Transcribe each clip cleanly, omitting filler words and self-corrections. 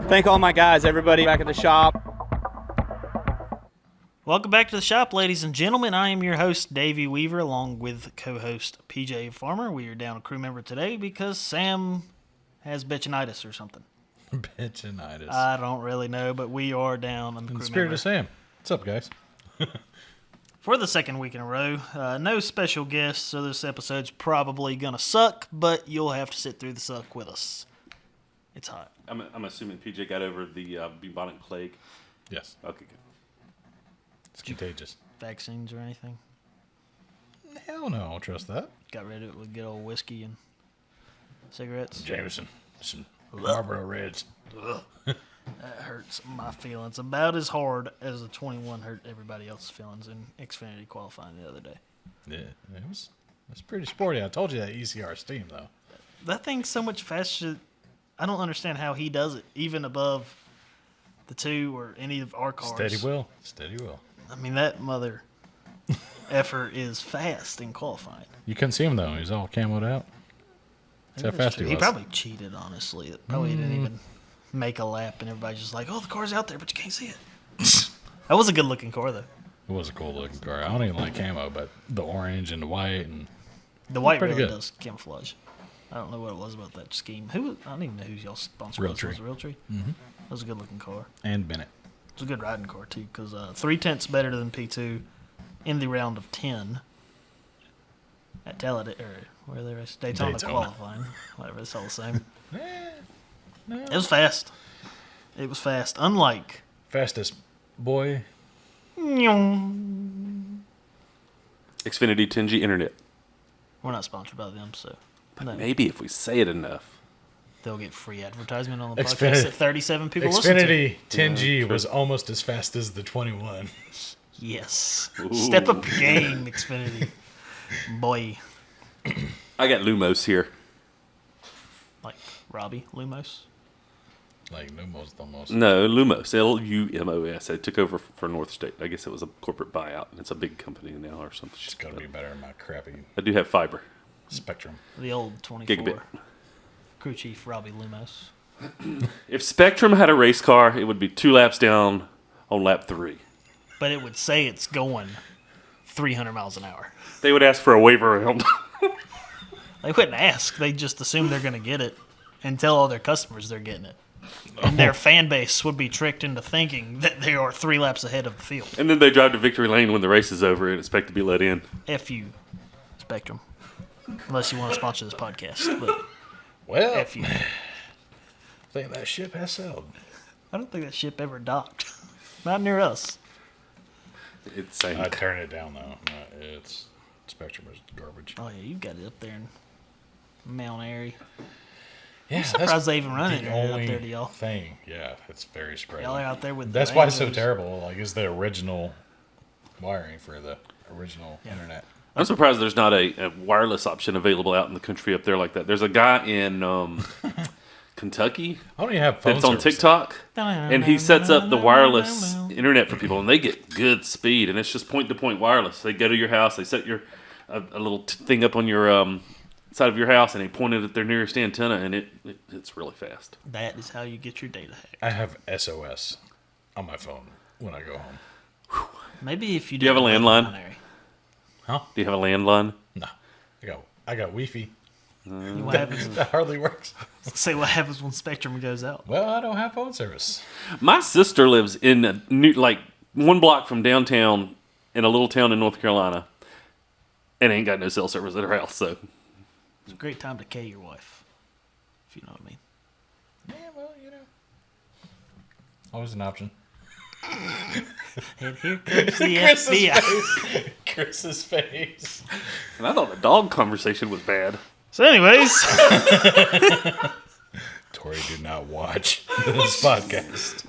Thank all my guys, everybody back at the shop. Welcome back to the shop, ladies and gentlemen. I am your host, Davey Weaver, along with co-host PJ Farmer. We are down a crew member today because Sam has bitchinitis or something. Bitchinitis. I don't really know, but we are down on the crew Spirit member. of Sam. What's up, guys? For the second week in a row, no special guests, so this episode's probably going to suck, but you'll have to sit through the suck with us. It's hot. I'm assuming PJ got over the bubonic plague. Yes. Okay, good. It's contagious. Vaccines or anything? Hell no, I don't trust that. Got rid of it with good old whiskey and cigarettes? Jameson. Some Marlboro Reds. That hurts my feelings about as hard as the 21 hurt everybody else's feelings in Xfinity qualifying the other day. Yeah, it was pretty sporty. I told you that ECR steam, though. That thing's so much faster. I don't understand how he does it, even above the 2 or any of our cars. Steady will. Steady will. I mean, that mother effer is fast in qualifying. You couldn't see him, though. He was all camoed out. That's how fast he was. He probably cheated, honestly. Probably didn't even make a lap, and everybody's just like, oh, the car's out there, but you can't see it. That was a good-looking car, though. It was a cool-looking car. I don't even like camo, but the orange and the white and the white pretty really good. does camouflage. I don't know what it was about that scheme. I don't even know who y'all's sponsor was. Realtree. Was it Realtree? Mm-hmm. That was a good-looking car. And Bennett. It was a good riding car, too, because 3/10 better than P2 in the round of 10 at Talladega, or where they race Daytona qualifying. Whatever, it's all the same. No. It was fast. It was fast. Unlike Fastest boy. We're Xfinity 10G Internet. not sponsored by them, so no. Maybe if we say it enough. They'll get free advertisement on the Xfinity- podcast that 37 people listen to. Xfinity 10G was almost as fast as the 21. Yes. Ooh. Step up your game, Xfinity. Boy. I got Lumos here. Like Robbie Lumos. Like Lumos almost. No, Lumos. Lumos. I took over for North State. I guess it was a corporate buyout, and it's a big company now or something. It's got to be better than my crappy I do have fiber. Spectrum. The old 24. Gigabit. Crew chief Robbie Lumos. If Spectrum had a race car, it would be 2 laps down on lap 3. But it would say it's going 300 miles an hour. They would ask for a waiver around. They wouldn't ask. They just assume they're going to get it and tell all their customers they're getting it. And their fan base would be tricked into thinking that they are 3 laps ahead of the field. And then they drive to victory lane when the race is over and expect to be let in. F you, Spectrum. Unless you want to sponsor this podcast. But Well, F you. I think that ship has sailed. I don't think that ship ever docked. Not near us. It's sank. I turn it down, though. It's Spectrum is garbage. Oh, yeah, you've got it up there in Mount Airy. Yeah, I'm surprised they even run it the up only there to y'all. thing. Yeah, it's very spread. Y'all are out there with That's the why it's so angles. terrible. Like, it's the original wiring for the original internet. I'm surprised there's not a wireless option available out in the country up there like that. There's a guy in Kentucky I don't even have phone that's on service. TikTok, and he sets up the wireless internet for people, and they get good speed, and it's just point-to-point wireless. They go to your house, they set your a little thing up on your side of your house, and they point it at their nearest antenna, and it's really fast. That is how you get your data hacked. I have SOS on my phone when I go home. Maybe if you Do you have a landline? Mount Airy. Huh? Do you have a landline? No. I got Wi-Fi. What happens? That hardly works. Say what happens when Spectrum goes out. Well, I don't have phone service. My sister lives in a like 1 block from downtown in a little town in North Carolina, and ain't got no cell service at her house, so... It's a great time to K your wife, if you know what I mean. Yeah, well, always an option. And here comes the Chris's FBI. face. Chris's face. And I thought the dog conversation was bad. So anyways, Tori did not watch this podcast.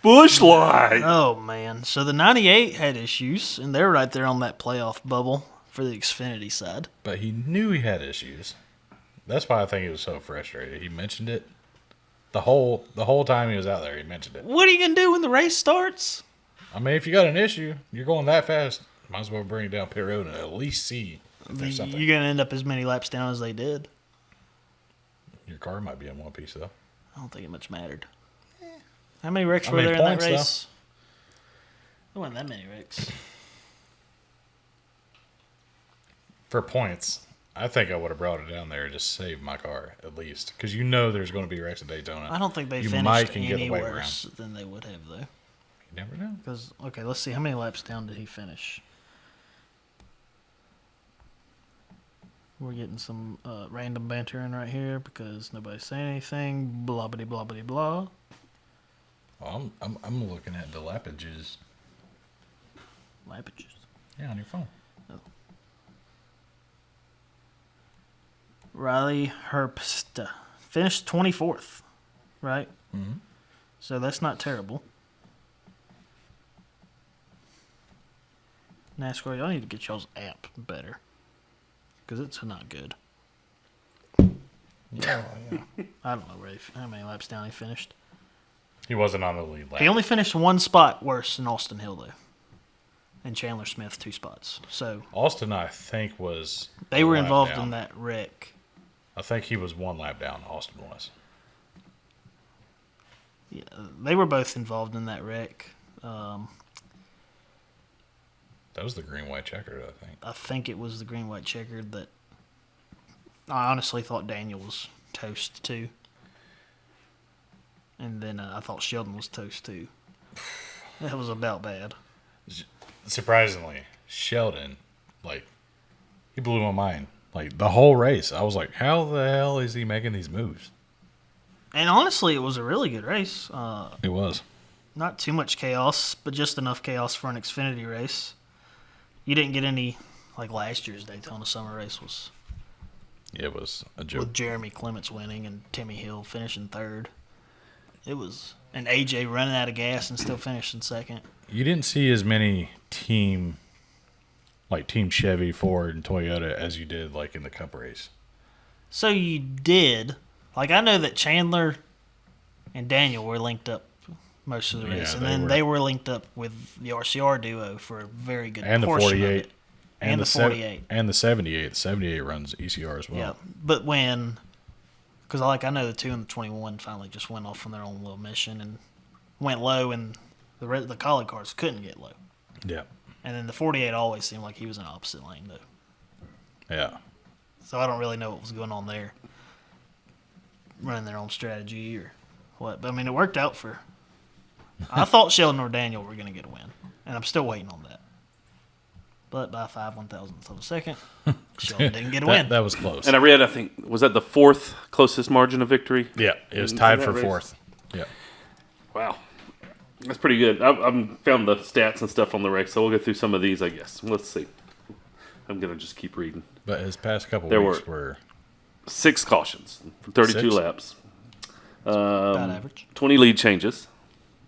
Bushlight! oh man. So the 98 had issues, and they're right there on that playoff bubble for the Xfinity side. But he knew he had issues. That's why I think he was so frustrated. He mentioned it the whole time he was out there. He mentioned it. What are you going to do when the race starts? I mean, if you got an issue, you're going that fast. Might as well bring it down pit road and at least see if there's something. You're going to end up as many laps down as they did. Your car might be in one piece, though. I don't think it much mattered. How many wrecks were mean, there in that points, race? There wasn't that many wrecks. For points, I think I would have brought it down there to save my car, at least. Because you know there's going to be wrecks at Daytona. I don't think they You finished might can get any the way worse than they would have, though. You never know. Because, okay, let's see. How many laps down did he finish? We're getting some random banter in right here because nobody's saying anything. Blah, blah, blah, blah, blah. Well, I'm looking at the lappages. Lappages. Yeah, on your phone. Riley Herbst finished 24th, right? Mm-hmm. So that's not terrible. NASCAR, y'all need to get y'all's app better because it's not good. Yeah. I don't know how many laps down he finished. He wasn't on the lead lap. He only finished one spot worse than Austin Hill, though. And Chandler Smith, 2 spots. So Austin, I think, was. they were a lap involved down. in that wreck. I think he was 1 lap down. Austin was. Yeah, they were both involved in that wreck. That was the green white checkered, I think. I think it was the green white checkered that I honestly thought Daniel was toast too. And then I thought Sheldon was toast too. That was about bad. Surprisingly, Sheldon, he blew my mind. The whole race, I was like, how the hell is he making these moves? And honestly, it was a really good race. It was. Not too much chaos, but just enough chaos for an Xfinity race. You didn't get any, like last year's Daytona Summer Race was. It was a joke. With Jeremy Clements winning and Timmy Hill finishing 3rd. It was. And AJ running out of gas and still finishing 2nd. You didn't see as many Team Chevy, Ford, and Toyota as you did, in the Cup race. So you did. I know that Chandler and Daniel were linked up most of the race. Yeah, And then they were linked up with the RCR duo for a very good And the portion 48. of it. And the 48. And the 78. The 78 runs ECR as well. Yeah, but when, because I know the 2 and the 21 finally just went off on their own little mission and went low, and the collie cars couldn't get low. Yeah. And then the 48 always seemed like he was in the opposite lane, though. Yeah. So I don't really know what was going on there, running their own strategy or what. But, I mean, it worked out for. I thought Sheldon or Daniel were going to get a win, and I'm still waiting on that. But by 5/1000ths of a second, Sheldon didn't get a win. That was close. And I read, I think, was that the 4th closest margin of victory? Yeah, it was in tied that for race? 4th. Yeah. Wow. That's pretty good. I found the stats and stuff on the race, so we'll go through some of these, I guess. Let's see. I'm going to just keep reading. But his past couple There weeks were 6 cautions for 32 6? laps. About average. 20 lead changes.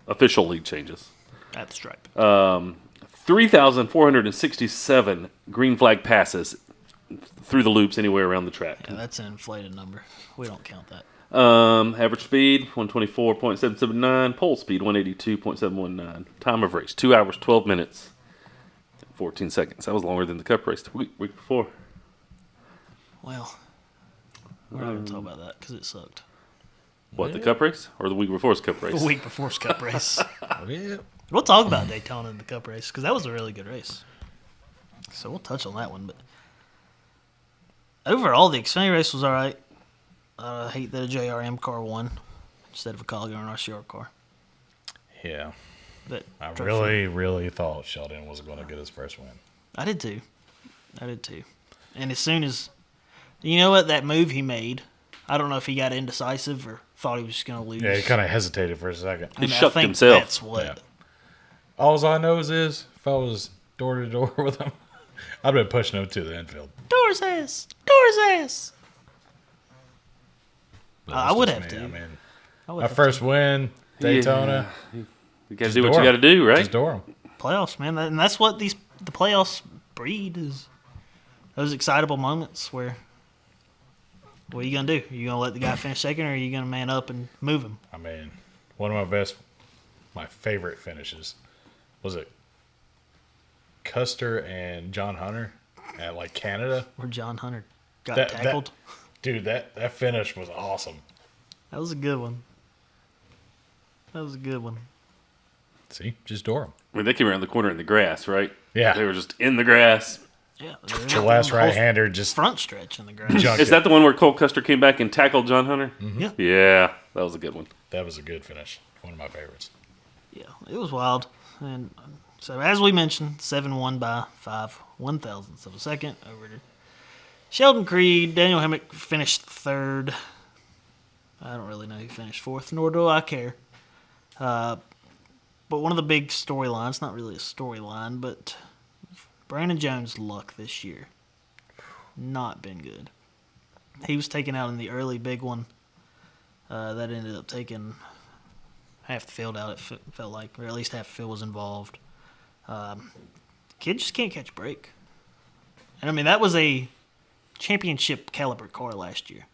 Official lead changes. At the stripe. 3,467 green flag passes through the loops anywhere around the track. Yeah, that's an inflated number. We don't count that. Average speed, 124.779. Pole speed, 182.719. Time of race, 2 hours, 12 minutes, 14 seconds. That was longer than the Cup race the week before. Well, we're not going to talk about that because it sucked. What, the Cup race? Or the week before's Cup race? The week before's Cup race. yeah. We'll talk about Daytona and the Cup race because that was a really good race. So we'll touch on that one. But overall, the Xfinity race was all right. I hate that a JRM car won instead of a Collier and RCR car. Yeah. But I really thought Sheldon was going to get his first win. I did too. And as soon as, you know what, that move he made, I don't know if he got indecisive or thought he was just going to lose. Yeah, he kind of hesitated for a second. He And I shucked think himself. That's what. Yeah. All I know is if I was door to door with him, I'd been pushing him to the infield. Door's ass. I would have to. I mean, I would my have first win, Daytona. Yeah. You got to do what you got to do, right? Just door him. Playoffs, man. And that's what the playoffs breed is those excitable moments where what are you going to do? Are you going to let the guy finish second or are you going to man up and move him? I mean, one of my favorite finishes was it Custer and John Hunter at Canada. Where John Hunter got That- tackled. Dude, that finish was awesome. That was a good one. That was a good one. See, just door them. I mean, they came around the corner in the grass, right? Yeah. They were just in the grass. Yeah. The last right-hander just front stretch in the ground. junked Is it. that the one where Cole Custer came back and tackled John Hunter? Yeah. Yeah, that was a good one. That was a good finish. One of my favorites. Yeah, it was wild. And so, as we mentioned, 7-1 by 5 1,000ths of a second over to Sheldon Creed. Daniel Hemmick finished third. I don't really know who finished fourth, nor do I care. But one of the big storylines, not really a storyline, but Brandon Jones' luck this year. Not been good. He was taken out in the early big one. That ended up taking half the field out, it felt like, or at least half the field was involved. Kid just can't catch a break. And I mean, that was a championship caliber car last year.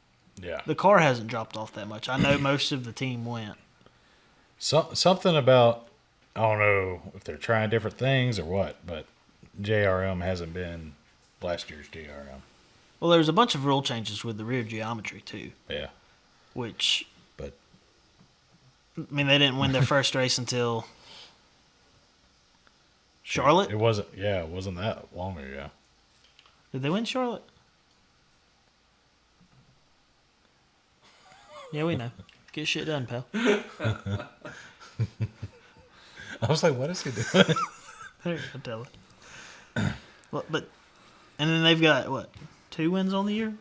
Yeah. The car hasn't dropped off that much. I know most of the team went. Something about, I don't know if they're trying different things or what, but JRM hasn't been last year's JRM. Well, there's a bunch of rule changes with the rear geometry, too. Yeah. Which, But I mean, they didn't win their first race until Charlotte. it wasn't that long ago. Did they win Charlotte? Yeah, we know. Get shit done, pal. I was like, what is he doing? There, I'll tell it. Well, but, and then they've got, what, 2 wins on the year?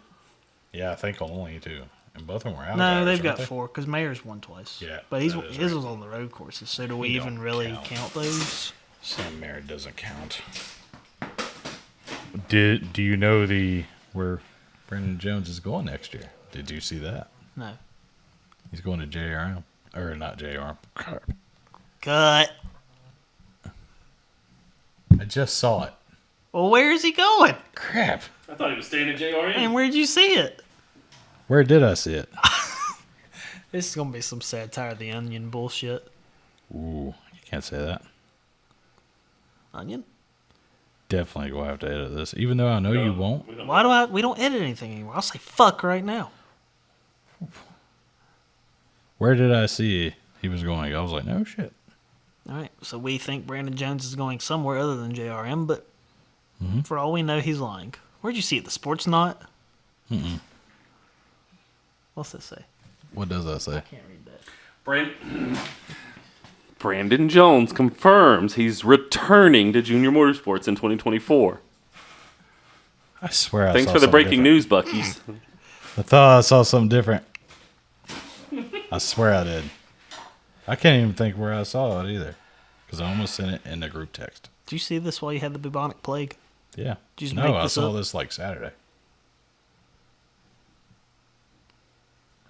Yeah, I think only 2. And both of them were out. No, they've got 4, because Mayer's won twice. Yeah, But that is his right. was on the road courses, so do we He even don't really count. those? Sam Merritt doesn't count. Do you know where Brandon Jones is going next year? Did you see that? No. He's going to JRM. Or not JRM. Cut. I just saw it. Well, where is he going? Crap. I thought he was staying at JRM. And where'd you see it? Where did I see it? This is going to be some satire of the Onion bullshit. Ooh, you can't say that. Onion? Definitely go have to edit this, even though I know you won't. Why do we don't edit anything anymore? I'll say fuck right now. Where did I see he was going? I was like, no shit. All right, so we think Brandon Jones is going somewhere other than JRM, but for all we know, he's lying. Where'd you see it? The Sports Knot? What's that say? What does that say? Can't read that. Brandon Jones confirms he's returning to Junior Motorsports in 2024. I swear I Thanks saw for the something breaking different. news, Buckies. I thought I saw something different. I swear I did. I can't even think where I saw it either. Because I almost sent it in the group text. Did you see this while you had the bubonic plague? Yeah. Did you just No, make I this saw up? this like Saturday.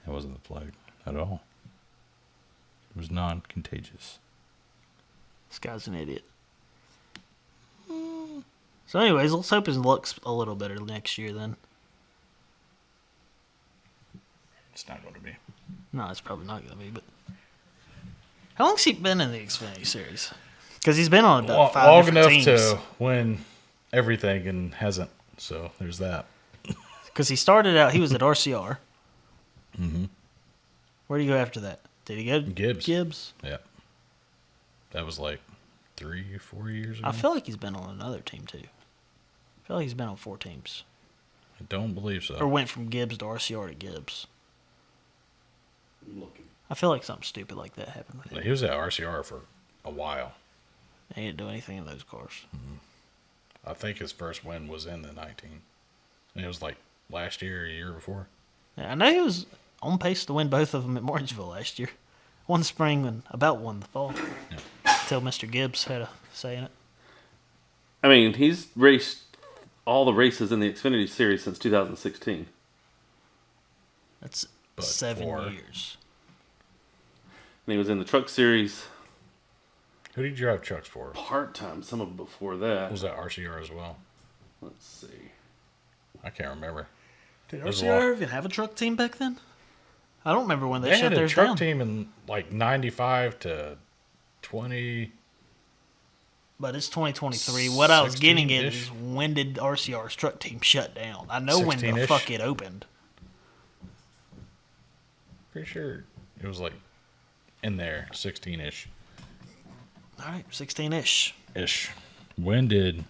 It wasn't the plague at all. It was non-contagious. This guy's an idiot. So anyways, let's hope his luck's a little better next year then. It's not going to be. No, it's probably not going to be, but... How long's he been in the Xfinity Series? Because he's been on about 5 Long different enough teams. to win everything and hasn't. So there's that. Because he started out, he was at RCR. Mm-hmm. Where did he go after that? Did he go to Gibbs. Gibbs? Yeah. That was like 3 or 4 years ago. I feel like he's been on another team too. I feel like he's been on 4 teams. I don't believe so. Or went from Gibbs to RCR to Gibbs. I feel like something stupid like that happened with him. He was at RCR for a while. He didn't do anything in those cars. I think his first win was in the 19. And it was like last year or a year before. Yeah, I know he was on pace to win both of them at Morrisville last year. One spring and about one the fall. Until Mr. Gibbs had a say in it. I mean, he's raced all the races in the Xfinity Series since 2016. That's But 7 4. years. And he was in the Truck Series Who did you drive trucks for? part-time, some of before that. Was that RCR as well? Let's see. I can't remember. Did There's a RCR lot. even have a truck team back then? I don't remember when they, They shut had a theirs truck down. team in like 95 to 20. But it's 2023. What I was getting at 16-ish. is when did RCR's truck team shut down? I know when the 16-ish. fuck it opened. Pretty sure it was like in there, 16-ish. All right, 16-ish. Ish. When did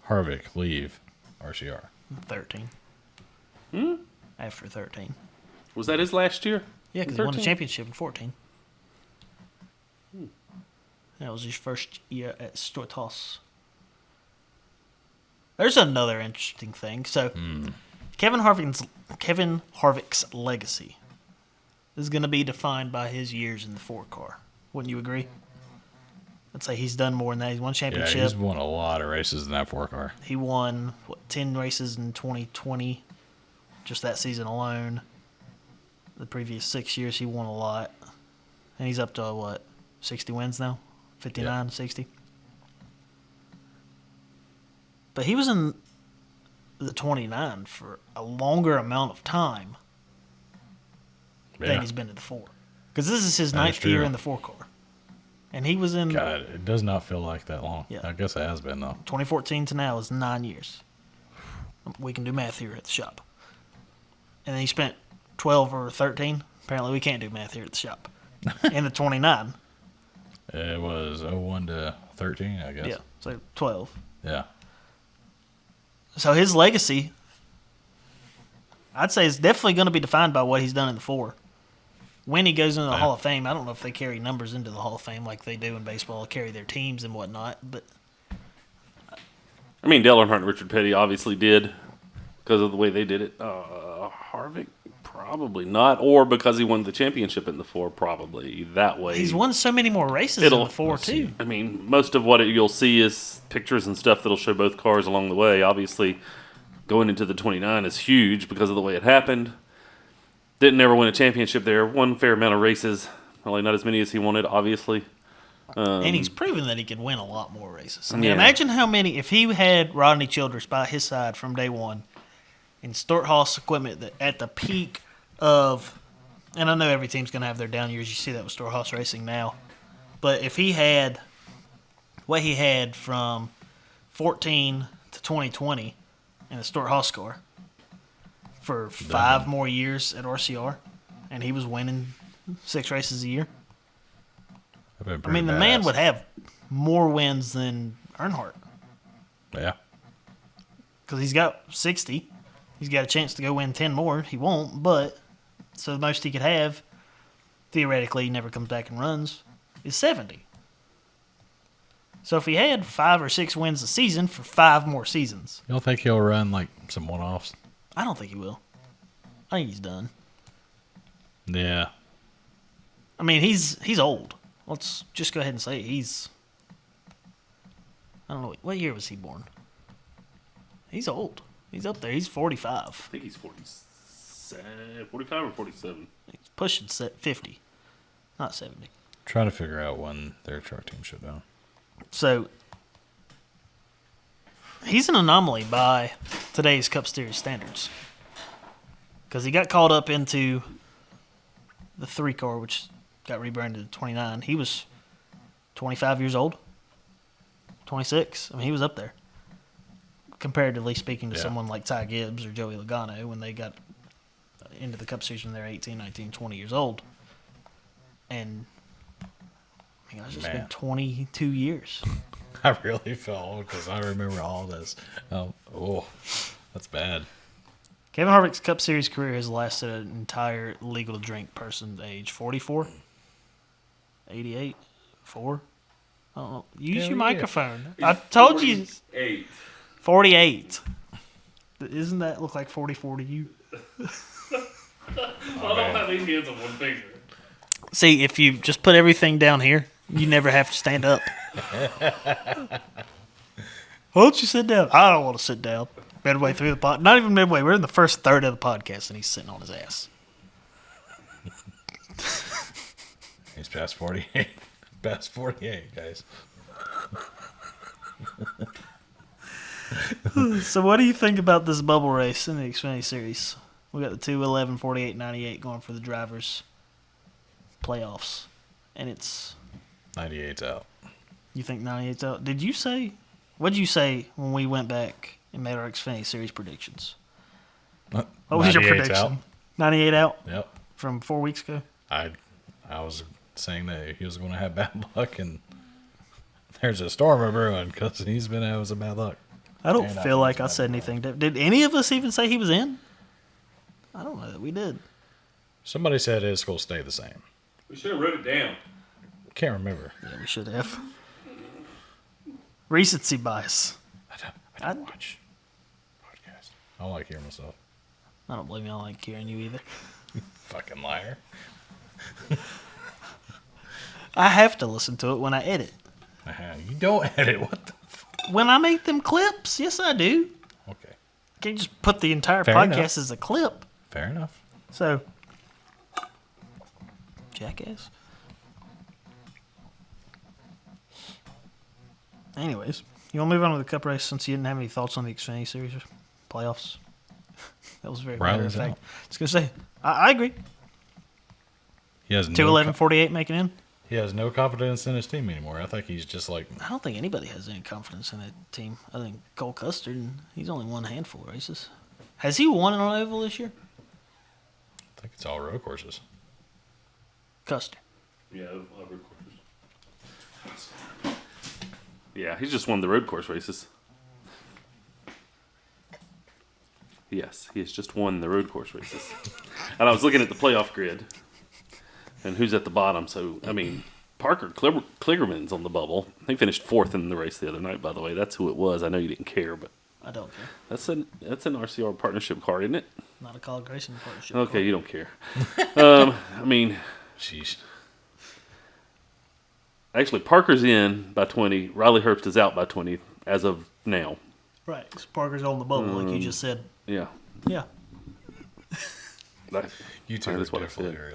Harvick leave RCR? 13. After 13. Was that his last year? Yeah, because he won the 13? championship in 14. That was his first year at Storthouse. There's another interesting thing. So, Kevin Harvick's legacy is going to be defined by his years in the 4 car. Wouldn't you agree? I'd say he's done more than that. He's won championship. Yeah, he's won a lot of races in that 4 car. He won 10 races in 2020, just that season alone. The previous 6 years, he won a lot, and he's up to 60 wins now, 59, 60. But he was in the 29 for a longer amount of time than he's been in the 4. Because this is his ninth year in the 4 car. And he was in... God, it does not feel like that long. Yeah. I guess it has been, though. 2014 to now is 9 years. We can do math here at the shop. And then he spent 12 or 13. Apparently we can't do math here at the shop. In the 29. It was 01 to 13, I guess. Yeah, so 12. Yeah. So his legacy, I'd say, is definitely going to be defined by what he's done in the 4. When he goes into the Hall of Fame, I don't know if they carry numbers into the Hall of Fame like they do in baseball, carry their teams and whatnot. But I mean, Dale Earnhardt and Richard Petty obviously did because of the way they did it. Harvick, probably not. Or because he won the championship in the 4, probably. That way. he's won so many more races in the 4, too. I mean, most of what you'll see is pictures and stuff that'll show both cars along the way. Obviously, going into the 29 is huge because of the way it happened. Didn't ever win a championship there. Won fair amount of races. Probably not as many as he wanted, obviously. And he's proven that he can win a lot more races. I mean, imagine how many, if he had Rodney Childress by his side from day one in Storthouse equipment that at the peak of, and I know every team's going to have their down years. You see that with Storthouse Racing now. But if he had what he had from 14 to 2020 in the Storthouse car, for 5 more years at RCR, and he was winning 6 races a year. I mean, the man would have more wins than Earnhardt. Yeah. Because he's got 60. He's got a chance to go win 10 more. He won't, but so the most he could have, theoretically, he never comes back and runs, is 70. So if he had 5 or 6 wins a season for 5 more seasons. You don't think he'll run like some one-offs? I don't think he will. I think he's done. Yeah. I mean, he's old. Let's just go ahead and say it. I don't know. What year was he born? He's old. He's up there. He's 45. I think he's 45 or 47. He's pushing 50, not 70. Trying to figure out when their truck team shut down. So, he's an anomaly by today's Cup Series standards. Because he got called up into the 3 car, which got rebranded to 29. He was 25 years old, 26. I mean, he was up there. Comparatively speaking to someone like Ty Gibbs or Joey Logano when they got into the Cup Series when they're 18, 19, 20 years old. And, I mean, it's just been 22 years. I really felt old because I remember all this. That's bad. Kevin Harvick's Cup Series career has lasted an entire legal to drink person's age. 44? 88? 4? I don't know. Use your microphone. I told you. 48. Doesn't that look like 44 to you? I don't have 8 hands on one finger. See, if you just put everything down here, you never have to stand up. Why don't you sit down? I don't want to sit down. Midway through the pod. Not even midway. We're in the first third of the podcast, and he's sitting on his ass. He's past 48. Past 48, guys. So what do you think about this bubble race in the Xfinity Series? We got the 2, 11, 48, 98 going for the drivers' playoffs. And it's... 98's out. You think 98's out? Did you say... What did you say when we went back and made our Xfinity Series predictions? What was your prediction? Out. 98 out? Yep. From 4 weeks ago? I was saying that he was going to have bad luck, and there's a storm of brewing because he's been having some bad luck. I don't And feel like I bad said luck. anything. Did any of us even say he was in? I don't know that we did. Somebody said his school stay the same. We should have wrote it down. Can't remember. Yeah, we should have. Recency bias. I don't watch podcasts. I don't like hearing myself. I don't blame you. I don't like hearing you either. Fucking liar. I have to listen to it when I edit. You don't edit. What the When I make them clips, yes, I do. Okay. Can't just put the entire Fair podcast enough. as a clip. Fair enough. So, jackass. Anyways, you want to move on to the Cup race since you didn't have any thoughts on the Xfinity Series or playoffs? That was very matter of Riley's fact. out. I was going to say, I agree. He has 2:11:48 making in. He has no confidence in his team anymore. I think he's just like, I don't think anybody has any confidence in that team other than Cole Custer, and he's only won a handful of races. Has he won an oval this year? I think it's all road courses. Custer. Yeah, road courses. Yeah, he's just won the road course races. Yes, he has just won the road course races. And I was looking at the playoff grid and who's at the bottom. So, I mean, Parker Kligerman's on the bubble. He finished fourth in the race the other night, by the way. That's who it was. I know you didn't care, but I don't care. that's an RCR partnership card, isn't it? Not a college racing partnership. Okay, you don't care. I mean, Sheesh. actually, Parker's in by 20. Riley Herbst is out by 20 as of now. Right, 'cause Parker's on the bubble, like you just said. Yeah. Yeah. You two That are is what I definitely said.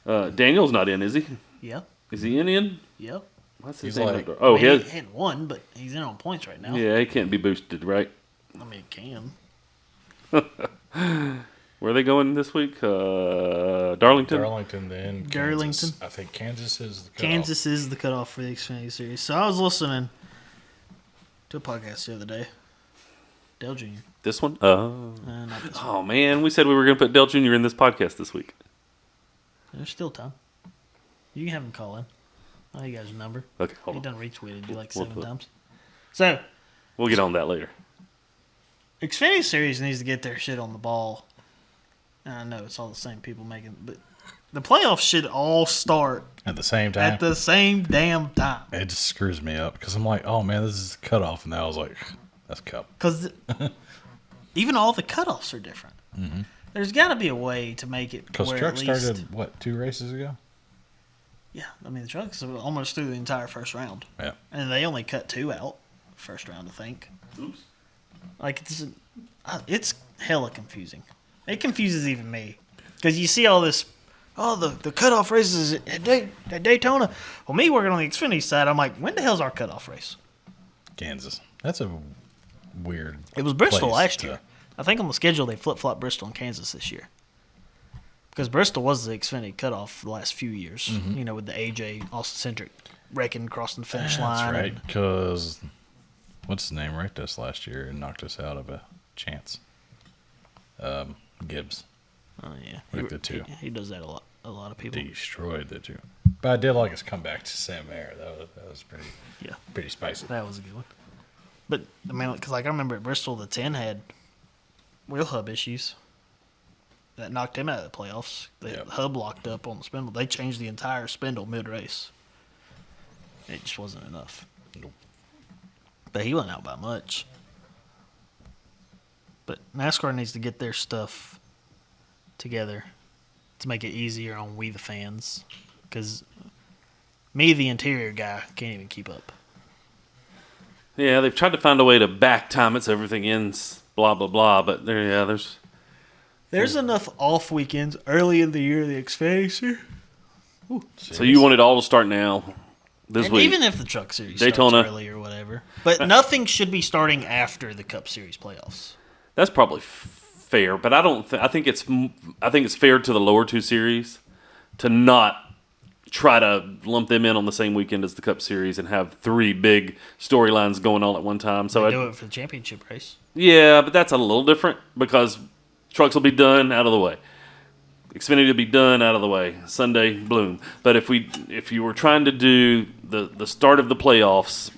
related. Daniel's not in, is he? Yeah. Is he in? Yeah. What's his He's name? like- Oh, I he mean, has, he hadn't won, but he's in on points right now. yeah, he can't be boosted, right? I mean, it can. Where are they going this week? Darlington? Darlington, then Kansas. Darlington. I think Kansas is the cutoff. Kansas is the cutoff for the Xfinity Series. So I was listening to a podcast the other day. Dale Jr. This one? Oh. Not this one. Oh, man. We said we were going to put Dale Jr. in this podcast this week. There's still time. You can have him call in. I you guys' number. Okay, He hold on. done retweeted you like We'll 7 put- times. So, We'll get on that later. Xfinity Series needs to get their shit on the ball. And I know it's all the same people making, but the playoffs should all start At the same time, at the same damn time. it just screws me up because I'm like, oh man, this is the cutoff. And I was like, that's cup. Because even all the cutoffs are different. Mm-hmm. There's got to be a way to make it Because where truck at least, started, what, 2 races ago? Yeah, I mean the trucks are almost through the entire first round, Yeah. and they only cut 2 out first round, I think. Oops. Like it's hella confusing. It confuses even me because you see all this. Oh, the cutoff races at Daytona. Well, me working on the Xfinity side, I'm like, when the hell's our cutoff race? Kansas. That's a weird. It was Bristol place last to- year. I think on the schedule they flip-flop Bristol and Kansas this year. Because Bristol was the Xfinity cutoff the last few years. Mm-hmm. You know, with the AJ Austin-centric wrecking crossing the finish That's line. right. and- Because what's his name wrecked us last year and knocked us out of a chance. Gibbs Oh yeah, Wrecked it too. He does that a lot. A lot of people. destroyed the 2. But I did like his comeback to Sam Mayer. That was pretty Yeah, pretty spicy. that was a good one. But I mean, because like I remember at Bristol, the 10 had wheel hub issues that knocked him out of the playoffs. The Yep. hub locked up on the spindle. They changed the entire spindle mid-race. It just wasn't enough. Nope. But he wasn't out by much. But NASCAR needs to get their stuff together to make it easier on we the fans. Because me, the interior guy, can't even keep up. Yeah, they've tried to find a way to back time it so everything ends, blah, blah, blah. But There's enough off weekends early in the year, the Xfinity. So you want it all to start now, this And week. even if the Truck Series Daytona. starts early or whatever. But nothing should be starting after the Cup Series playoffs. That's probably fair, but I don't. I think it's fair to the lower 2 series to not try to lump them in on the same weekend as the Cup Series and have 3 big storylines going on at one time. So They do it for the championship race. yeah, but that's a little different because trucks will be done out of the way. Xfinity to be done, out of the way. Sunday, bloom. But if you were trying to do the start of the playoffs,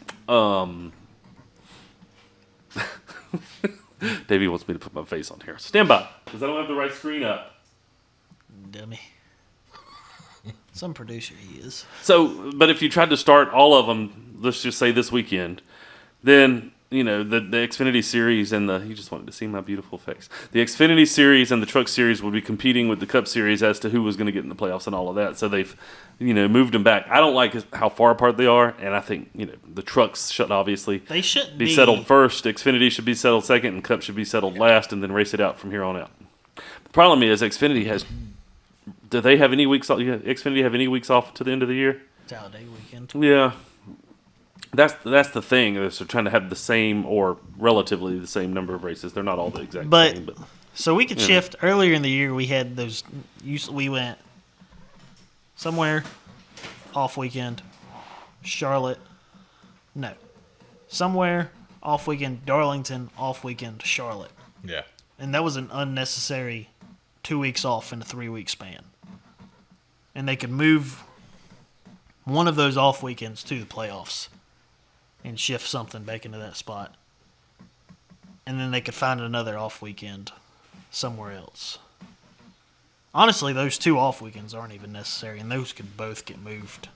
Davey wants me to put my face on here. Stand by, because I don't have the right screen up. Dummy. Some producer he is. So, but if you tried to start all of them, let's just say this weekend, then, you know, the Xfinity Series and you just wanted to see my beautiful face. The Xfinity Series and the Truck Series would be competing with the Cup Series as to who was going to get in the playoffs and all of that. So they've, you know, moved them back. I don't like how far apart they are, and I think, you know, the Trucks should obviously They shouldn't be settled first. Xfinity should be settled second, and Cup should be settled last, and then race it out from here on out. The problem is Xfinity has. Do they have any weeks off? Xfinity have any weeks off to the end of the year? Talladega weekend. Yeah. That's the thing. Is they're trying to have the same or relatively the same number of races. They're not all the exact same. But so we could shift. Earlier in the year, we had those. We went somewhere off weekend, Charlotte. No, somewhere off weekend, Darlington. Off weekend, Charlotte. Yeah. And that was an unnecessary 2 weeks off in a 3-week span. And they could move one of those off weekends to the playoffs and shift something back into that spot. And then they could find another off weekend somewhere else. Honestly, those 2 off weekends aren't even necessary, and those could both get moved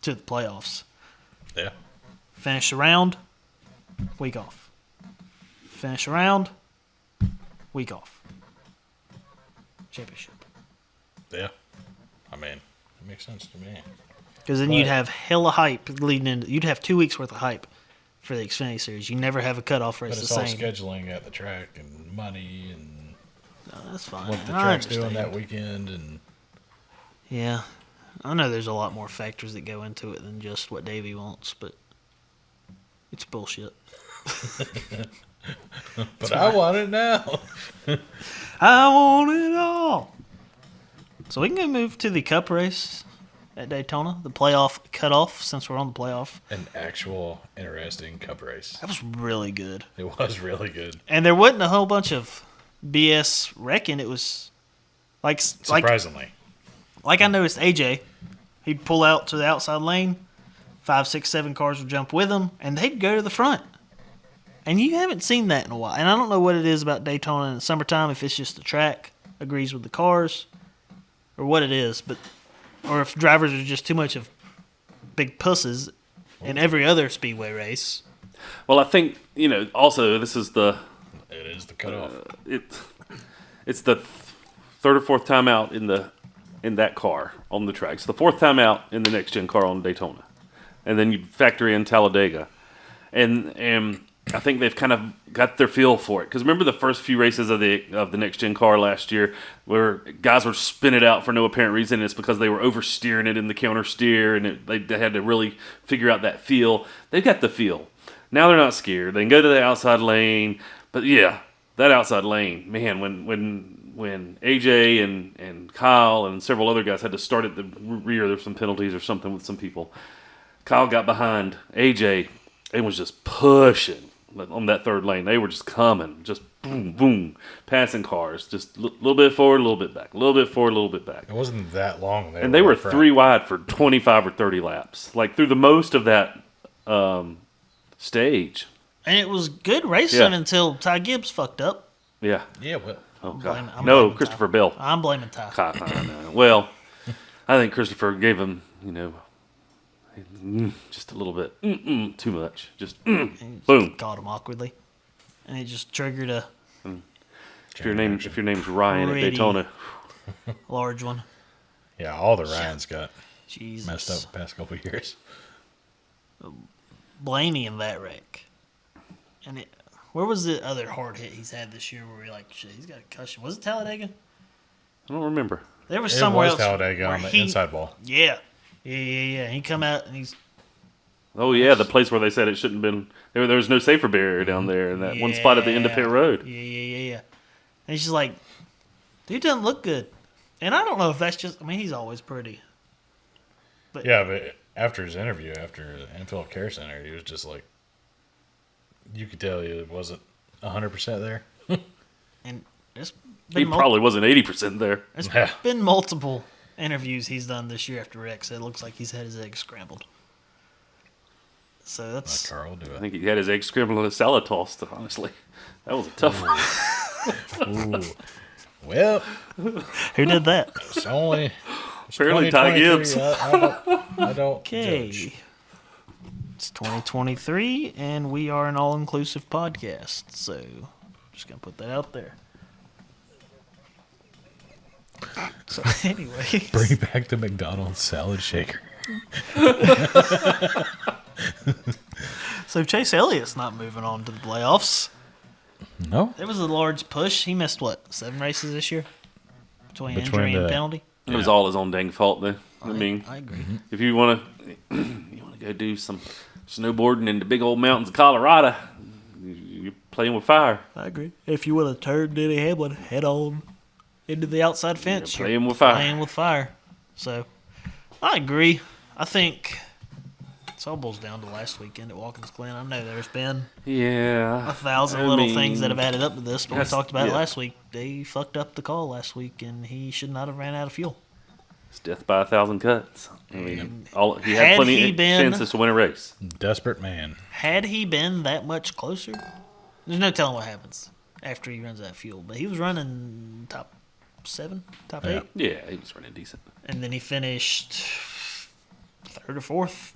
to the playoffs. Yeah. Finish the round, week off. Finish the round, week off. Championship. Yeah. I mean, it makes sense to me. Because then you'd have hella hype leading into. You'd have 2 weeks worth of hype for the Xfinity Series. You never have a cutoff race But it's the all same. scheduling at the track and money and That's fine. what the I track's understand. doing that weekend. And Yeah, I know there's a lot more factors that go into it than just what Davey wants, but it's bullshit. but I want it now. I want it all. So we can go move to the Cup race at Daytona, the playoff cutoff, since we're on the playoff. An actual interesting Cup race. That was really good. It was really good. And there wasn't a whole bunch of BS wrecking. It was like Surprisingly. Like I noticed AJ, he'd pull out to the outside lane, 5, 6, 7 cars would jump with him, and they'd go to the front. And you haven't seen that in a while. And I don't know what it is about Daytona in the summertime, if it's just the track agrees with the cars or what it is, or if drivers are just too much of big pusses in every other speedway race. well, I think, you know, also this is It is the cutoff. it's the third or fourth time out in that car on the track. It's the fourth time out in the next gen car on Daytona, and then you factor in Talladega, and I think they've kind of got their feel for it. Because remember the first few races of the next gen car last year, where guys were spinning it out for no apparent reason. It's because they were oversteering it in the counter steer, and they had to really figure out that feel. They've got the feel. Now they're not scared. They can go to the outside lane, but yeah, that outside lane, man. When AJ and Kyle and several other guys had to start at the rear, there's some penalties or something with some people. Kyle got behind AJ and was just pushing on that third lane. They were just coming, just boom, boom, passing cars, just a little bit forward, a little bit back, a little bit forward, a little bit back. It wasn't that long. And they were 3 wide for 25 or 30 laps, like through the most of that stage. And it was good racing until Ty Gibbs fucked up. Yeah. Yeah, well. Oh, I'm God. blaming Christopher Ty. Bell. I'm blaming Ty. No. Well, I think Christopher gave him, you know, just a little bit too much. Just boom. Caught him awkwardly. And it just triggered a If your name's Ryan Pretty. at Daytona, large one. Yeah, all the Ryans got Jesus. messed up the past couple of years. Blaney in that wreck. And where was the other hard hit he's had this year where we're like, shit, he's got a concussion? Was it Talladega? I don't remember. There was It somewhere was else. Talladega where on the he- inside wall. Yeah. He come out and he's Oh yeah, the place where they said it shouldn't have been. There was no safer barrier down there, and that one spot at the end of pit road. Yeah. And he's just like, dude doesn't look good. And I don't know if that's just. I mean, he's always pretty. But Yeah, but after his interview, after the Anfield Care Center, he was just like, you could tell he wasn't 100% there. And He probably wasn't 80% there. There's been multiple interviews he's done this year after Rex. It looks like he's had his eggs scrambled. So that's. Carl do I think he had his eggs scrambled and a salad tossed, honestly. That was a tough one. Ooh. Well, who did that? it's only Apparently Ty Gibbs. I don't Okay. judge. It's 2023, and we are an all-inclusive podcast. So, just going to put that out there. So, anyway. Bring back the McDonald's salad shaker. So, Chase Elliott's not moving on to the playoffs. No. There was a large push. He missed, 7 races this year? Between injury and penalty? It was all his own dang fault, then. I mean, I agree. if you want to go do some snowboarding in the big old mountains of Colorado, you're playing with fire. I agree. If you would have turned Denny Hamlin head on into the outside fence, You're playing with fire. Playing with fire. So, I agree. I think it's all boils down to last weekend at Watkins Glen. I know there's been Yeah. 1,000 little things that have added up to this, but we that's- talked about it yeah. last week. They fucked up the call last week, and he should not have ran out of fuel. It's death by 1,000 cuts. I mean, he Had had plenty he of been- chances to win a race. Desperate man. Had he been that much closer, there's no telling what happens after he runs out of fuel. But he was running top 7, top 8. Yeah, he was running decent. And then he finished 3rd or 4th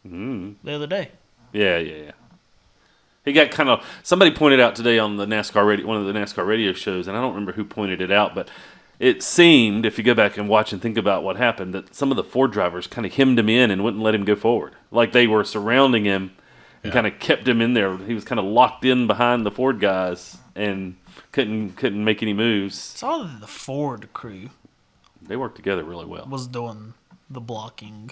Mm. the other day. Yeah. He got kind of. Somebody pointed out today on the NASCAR radio, one of the NASCAR radio shows, and I don't remember who pointed it out, but it seemed, if you go back and watch and think about what happened, that some of the Ford drivers kind of hemmed him in and wouldn't let him go forward. Like they were surrounding him and kind of kept him in there. He was kind of locked in behind the Ford guys and couldn't make any moves. Saw that the Ford crew They worked together really well. was doing the blocking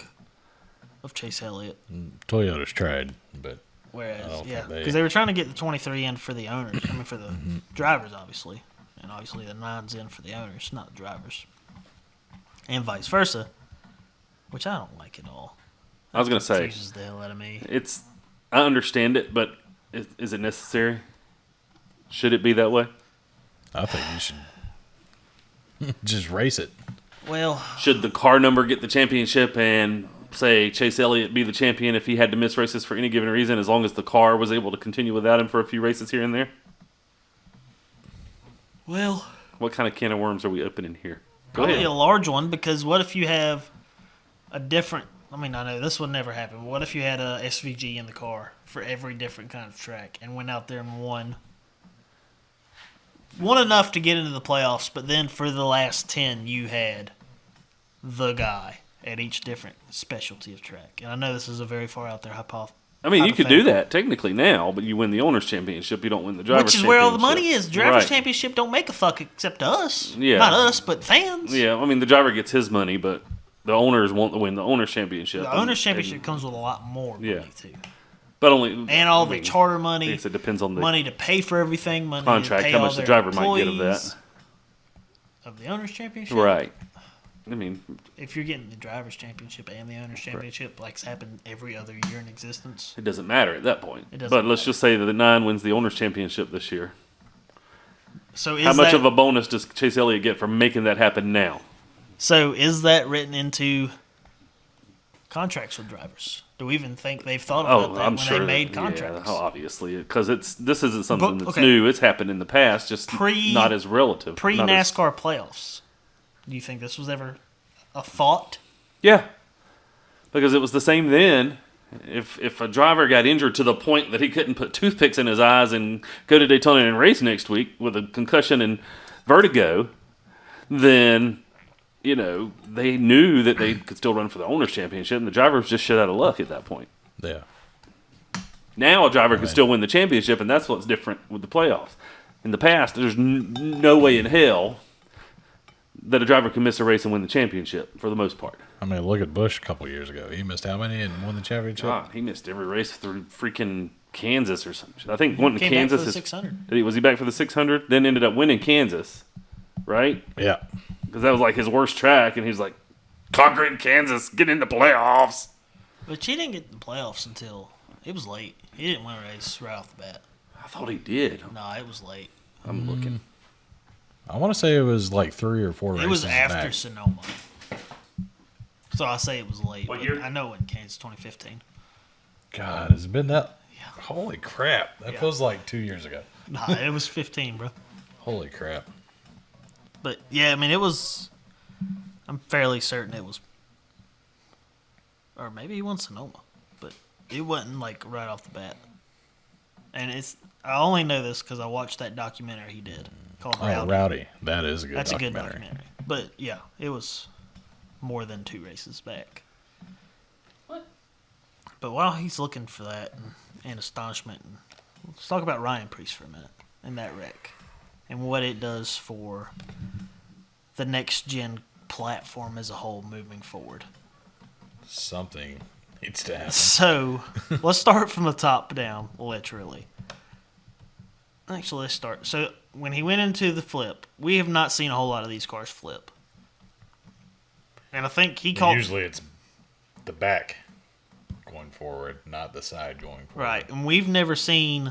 of Chase Elliott. Toyota's tried, but Whereas, I don't yeah, think they- because they were trying to get the 23 in for the owners. I mean, for the drivers, obviously. And obviously the 9's in for the owners, not the drivers. And vice versa, which I don't like at all. I was going to say, Confuses the hell out of me. I understand it, but is it necessary? Should it be that way? I think you should just race it. Well, Should the car number get the championship and say Chase Elliott be the champion if he had to miss races for any given reason, as long as the car was able to continue without him for a few races here and there? What kind of can of worms are we opening here? Go probably ahead. a large one, because what if you have a different... I mean, I know this would never happen, but what if you had a SVG in the car for every different kind of track and went out there and won enough to get into the playoffs, but then for the last 10 you had the guy at each different specialty of track. And I know this is a very far out there hypothesis. I mean, you could do that technically now, but you win the owner's championship, you don't win the driver's Which is championship. where all the money is. Drivers' Right. championship don't make a fuck except us. Yeah. Not us, but fans. Yeah, I mean, the driver gets his money, but the owners won't win the owner's championship. The owner's championship comes with a lot more money, Yeah. too. But only... And all I the mean, charter I money, guess it depends on the money to pay for everything, money contract, to pay how all much the their driver might get of that. employees. Of the owner's championship? Right. I mean, If you're getting the driver's championship and the owner's championship, like's happened every other year in existence. it doesn't matter at that point. It doesn't But let's matter. just say that the 9 wins the owner's championship this year. So is How much that, of a bonus does Chase Elliott get for making that happen now? So is that written into contracts with drivers? Do we even think they've thought about that I'm when sure they made that- contracts? Yeah, obviously, because this isn't something But, that's okay. new. It's happened in the past, just not as relative. not as- Pre-NASCAR playoffs, do you think this was ever a thought? Yeah, because it was the same then. If a driver got injured to the point that he couldn't put toothpicks in his eyes and go to Daytona and race next week with a concussion and vertigo, then they knew that they could still run for the owner's championship, and the driver was just shit out of luck at that point. Yeah. Now a driver can still win the championship, and that's what's different with the playoffs. In the past, there's no way in hell that a driver can miss a race and win the championship for the most part. I mean, look at Bush a couple years ago. He missed how many and won the championship? God, he missed every race through freaking Kansas or something. I think one in Came back Kansas for the is 600. Was he back for the 600? Then ended up winning Kansas, right? Yeah. Because that was like his worst track, and he's like, conquering Kansas, get in the playoffs. But he didn't get in the playoffs until it was late. He didn't win a race right off the bat. I thought he did. No, it was late. I'm looking. I want to say it was like 3 or 4 races. It was after back. Sonoma. So I say it was late. What but year? I know in Kansas 2015. God, has it been that? Yeah. Holy crap! That Yeah. feels like 2 years ago. Nah, it was 15, bro. Holy crap! But yeah, I mean, it was. I'm fairly certain it was. Or maybe he won Sonoma, but it wasn't like right off the bat. And I only know this because I watched that documentary he did called Oh, Rowdy. Rowdy. That is a good That's documentary. a good documentary. But yeah, it was more than 2 races back. What? But while he's looking for that and astonishment, let's talk about Ryan Preece for a minute and that wreck and what it does for the next gen platform as a whole moving forward. Something needs to happen. So let's start from the top down, literally. Actually, let's start. So when he went into the flip, we have not seen a whole lot of these cars flip. And I think he called. Usually it's the back going forward, not the side going forward. Right, and we've never seen.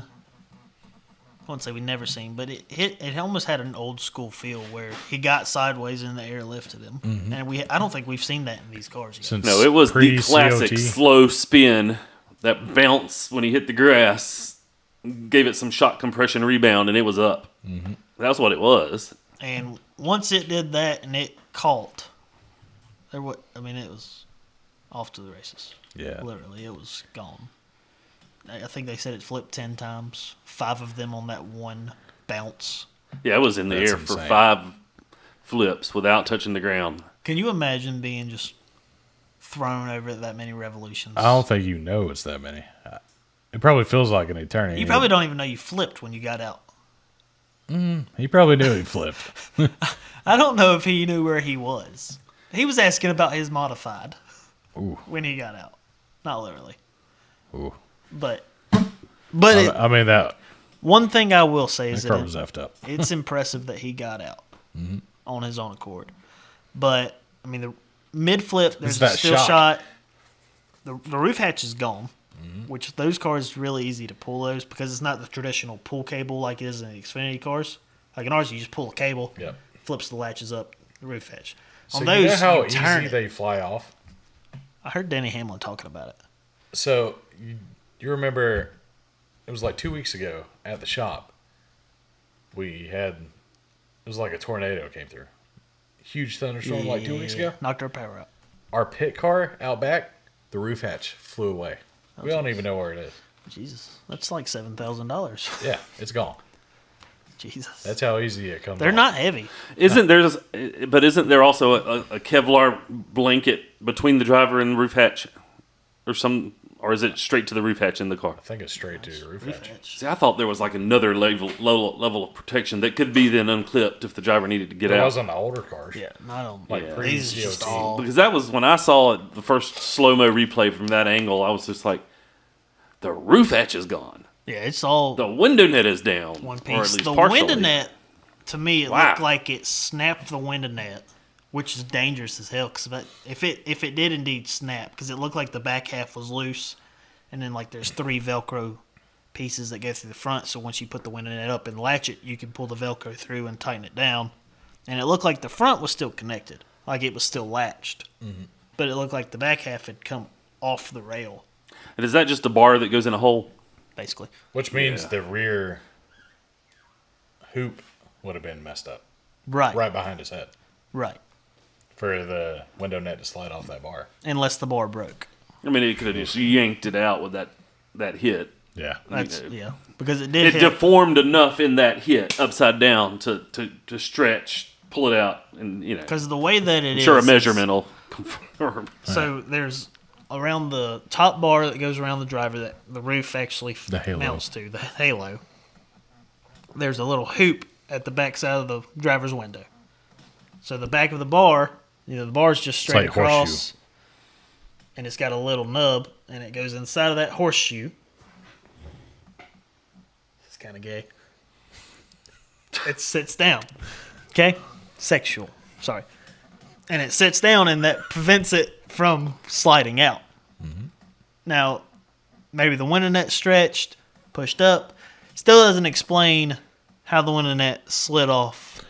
I wouldn't say we've never seen, but it almost had an old school feel where he got sideways and the air lifted him, and I don't think we've seen that in these cars yet. Since No, it was the classic pre-COT. slow spin, that bounce when he hit the grass, gave it some shock compression rebound, and it was up. Mm-hmm. That's what it was. And once it did that and it caught, it was off to the races. Yeah. Literally, it was gone. I think they said it flipped 10 times, 5 of them on that one bounce. Yeah, it was in the That's air for insane. 5 flips without touching the ground. Can you imagine being just thrown over that many revolutions? I don't think you know it's that many. It probably feels like an eternity. You probably don't even know you flipped when you got out. He probably knew he flipped. I don't know if he knew where he was. He was asking about his modified Ooh. when he got out. Not literally. Ooh. But I mean, that one thing I will say is car that was effed up. it's impressive that he got out on his own accord. But, I mean, the mid-flip, there's a that still shock. shot. The roof hatch is gone, which those cars really easy to pull those because it's not the traditional pull cable like it is in the Xfinity cars. Like in ours, you just pull a cable, Yep. flips the latches up, the roof hatch. So On you know those, how you turn easy it. they fly off? I heard Danny Hamlin talking about it. So you remember it was like 2 weeks ago at the shop. It was like a tornado came through. Huge thunderstorm like 2 weeks ago. Knocked our power out. Our pit car out back, the roof hatch flew away. We don't even know where it is. Jesus, that's like $7,000. Yeah, it's gone. Jesus, That's how easy it comes they're off. not heavy. Isn't there also a Kevlar blanket between the driver and the roof hatch, or is it straight to the roof hatch in the car? I think it's straight to the roof hatch. Hatch. See, I thought there was like another level of protection that could be then unclipped if the driver needed to get It out. was on the older cars. Yeah, not on. Like Yeah. pre- These are just COT. all. Because that was when I saw it, the first slow mo replay from that angle. I was just like, the roof hatch is gone. Yeah, it's all The window net is down. one Or at piece. least The partially. window net, to me, it Wow. looked like it snapped the window net, which is dangerous as hell. Because if it did indeed snap, because it looked like the back half was loose, and then like there's 3 Velcro pieces that go through the front. So once you put the window net up and latch it, you can pull the Velcro through and tighten it down. And it looked like the front was still connected, like it was still latched, but it looked like the back half had come off the rail, And is that just a bar that goes in a hole? basically. Which means Yeah. the rear hoop would have been messed up. Right. Right behind his head. Right. For the window net to slide off that bar. Unless the bar broke. I mean, it could have just yanked it out with that hit. Yeah. That's know. yeah. Because it did It hit. deformed enough in that hit upside down to stretch, pull it out, and Because the way that it is. sure a measurement will confirm. So there's around the top bar that goes around the driver that the roof actually The halo. mounts to, the halo. There's a little hoop at the back side of the driver's window. So the back of the bar, the bar's just straight like across. horseshoe. And it's got a little nub, and it goes inside of that horseshoe. It's kind of gay. It sits down. Okay? Sexual. Sorry. And it sits down, and that prevents it from sliding out. Now, maybe the window net stretched, pushed up. Still doesn't explain how the window net slid off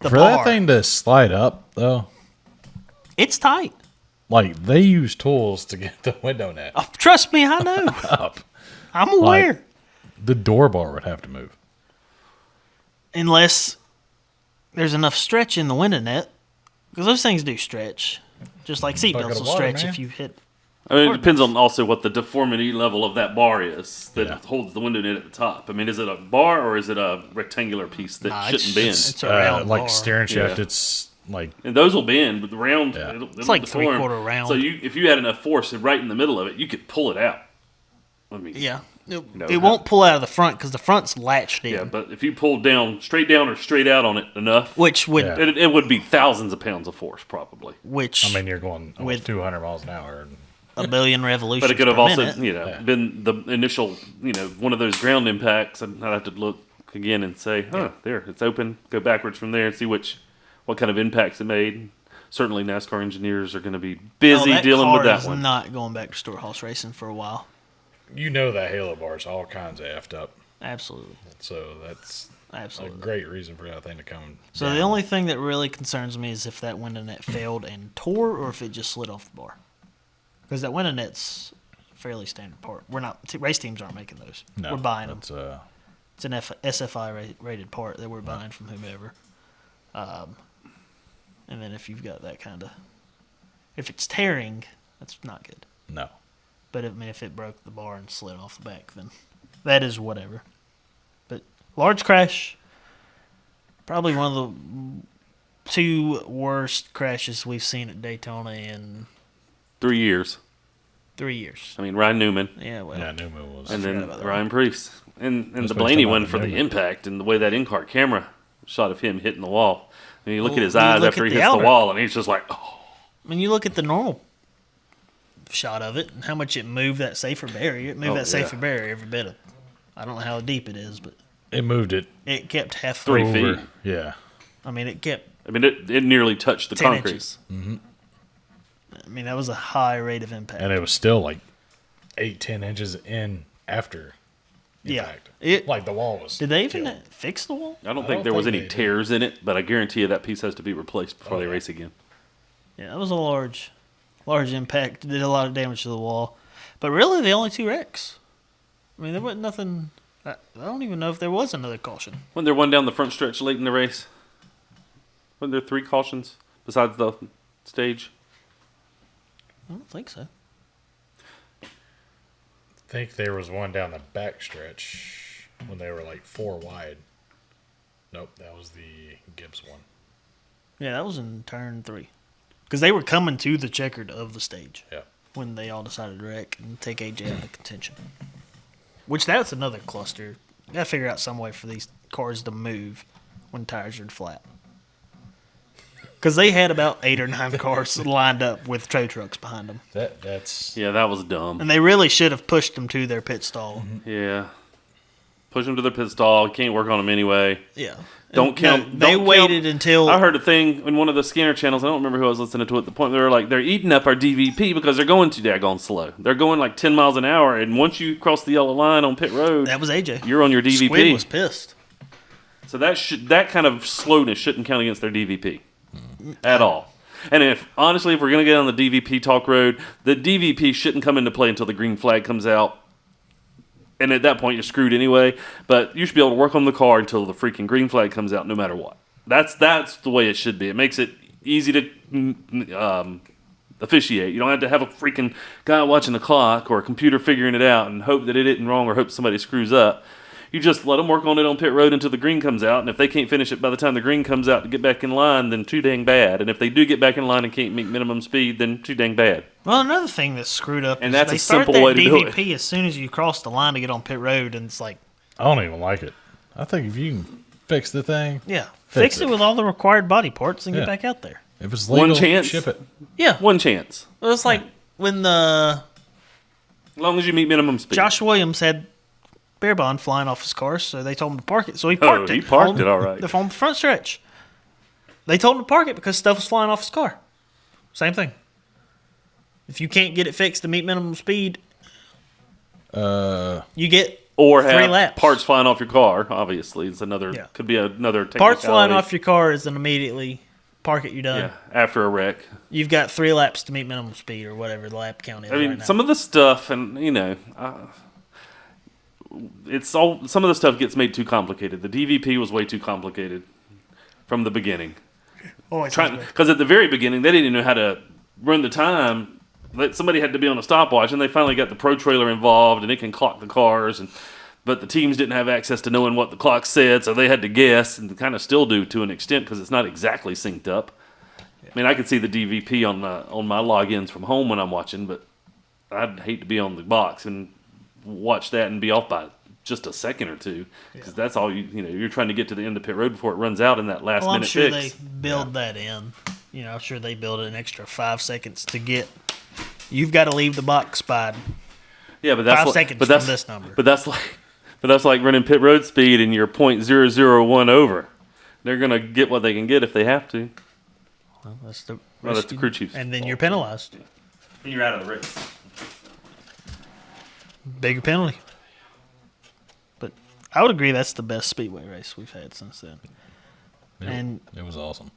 the For bar. that thing to slide up, though, It's tight. like they use tools to get the window net Trust me, I know. up. I'm aware. Like, the door bar would have to move. Unless there's enough stretch in the window net. Because those things do stretch. Just like Bucket seatbelts of will water, stretch man. if you hit. I mean, it depends on also what the deformity level of that bar is that Yeah. holds the window net at the top. I mean, is it a bar or is it a rectangular piece that Nah, shouldn't bend? It's a round Like bar. steering shaft, Yeah. it's like And those will bend, but the round, Yeah. it'll like deform. three-quarter round. So if you had enough force right in the middle of it, you could pull it out. I mean, Yeah. know, It won't pull out of the front because the front's latched in. yeah, but if you pulled down or straight out on it enough, Which would. Yeah. it would be thousands of pounds of force probably. Which. I mean, you're going With- almost 200 miles an hour. a billion revolutions. But it could have per also, minute. been the initial, one of those ground impacts. I'd have to look again and say, there, it's open. Go backwards from there and see what kind of impacts it made. Certainly, NASCAR engineers are going to be busy dealing with that one. Not going back to storehouse racing for a while. You know that Halo bar is all kinds of effed up. Absolutely. So that's a Absolutely. great reason for that thing to come So down. the only thing that really concerns me is if that window net failed and tore, or if it just slid off the bar. Because that window net's a fairly standard part. We're not race teams aren't making those. No, We're buying them. that's, It's an SFI rated part that we're buying from whomever. And then if you've got that kind of, if it's tearing, that's not good. no. But if it broke the bar and slid off the back, then that is whatever. But large crash, probably one of the 2 worst crashes we've seen at Daytona in 3 years. 3 years. I mean, Ryan Newman. Yeah, well, Yeah, Newman was. And then about that Ryan Preece. And That's the what Blaney I'm talking one about, for the Newman. impact and the way that in-car camera shot of him hitting the wall. And you look at Well, his you eyes look after at he the hits the outer. wall, and he's just like, oh. when you look at the normal shot of it and how much it moved that safer barrier, it moved Oh, that yeah. safer barrier every bit of. I don't know how deep it is, but It moved it it kept half 3 over. feet. Yeah. I mean, it kept I mean, it nearly touched the 10 concrete. inches. I mean, that was a high rate of impact. And it was still like 8-10 inches in after Yeah. impact. It- Like the wall was. Did they even killed. fix the wall? I don't I think don't there was think any they did. tears in it, but I guarantee you that piece has to be replaced before Oh, they yeah. race again. Yeah, that was a large impact. Did a lot of damage to the wall. But really, the only 2 wrecks. I mean, there wasn't nothing. I don't even know if there was another caution. Wasn't there one down the front stretch late in the race? Wasn't there 3 cautions besides the stage? I don't think so. I think there was one down the back stretch when they were like 4 wide. Nope, that was the Gibbs one. Yeah, that was in turn 3. Because they were coming to the checkered of the stage Yeah. when they all decided to wreck and take AJ out of contention. Which that's another cluster. You gotta figure out some way for these cars to move when tires are flat. Because they had about 8 or 9 cars lined up with tow trucks behind them. That's Yeah, that was dumb. And they really should have pushed them to their pit stall. Yeah. Push them to the pit stall. Can't work on them anyway. Yeah. Don't count. No, they don't waited count. until. I heard a thing in one of the scanner channels. I don't remember who I was listening to at the point. They were like, they're eating up our DVP because they're going too daggone slow. They're going like 10 miles an hour, and once you cross the yellow line on pit road, That was AJ. you're on your DVP. Squid was pissed. So that kind of slowness shouldn't count against their DVP at all. And if honestly, if we're gonna get on the DVP talk road, the DVP shouldn't come into play until the green flag comes out. And at that point, you're screwed anyway. But you should be able to work on the car until the freaking green flag comes out, no matter what. That's the way it should be. It makes it easy to officiate. You don't have to have a freaking guy watching the clock or a computer figuring it out and hope that it isn't wrong or hope somebody screws up. You just let them work on it on pit road until the green comes out. And if they can't finish it by the time the green comes out to get back in line, then too dang bad. And if they do get back in line and can't meet minimum speed, then too dang bad. Well, another thing that's screwed up And is that's they a start simple that way to do it. DVP as soon as you cross the line to get on pit road, and it's like, I don't even like it. I think if you can fix the thing, yeah, Fix fix it it. with all the required body parts and Yeah. get back out there. if it's One legal, chance. ship it. Yeah, One chance. well, it's like when the As long as you meet minimum speed. Josh Williams had bear bond flying off his car, so they told him to park it. So he parked it. he parked on it, all right. On the front stretch. They told him to park it because stuff was flying off his car. Same thing. If you can't get it fixed to meet minimum speed, you get Or 3 have laps. parts flying off your car. Obviously, it's another Yeah. could be another technicality. Parts flying off your car is an immediately park it, you're done. Yeah, after a wreck. You've got 3 laps to meet minimum speed or whatever the lap count is. I mean, right now. some of the stuff, and some of the stuff gets made too complicated. The DVP was way too complicated from the beginning. Because at the very beginning, they didn't even know how to run the time. Somebody had to be on a stopwatch, and they finally got the Pro Trailer involved, and it can clock the cars. But the teams didn't have access to knowing what the clock said, so they had to guess, and kind of still do to an extent because it's not exactly synced up. I mean, I could see the DVP on my logins from home when I'm watching, but I'd hate to be on the box and watch that and be off by just a second or two because that's all you're trying to get to the end of pit road before it runs out in that last minute I'm sure fix. they build that in. I'm sure they build an extra 5 seconds to get. You've got to leave the box by but that's 5 seconds from this number. But that's like running pit road speed and you're .001 over. They're gonna get what they can get if they have to. Well, that's the crew chief's and then fault. you're penalized. And you're out of the race. Bigger penalty. But I would agree that's the best speedway race we've had since then. It was awesome.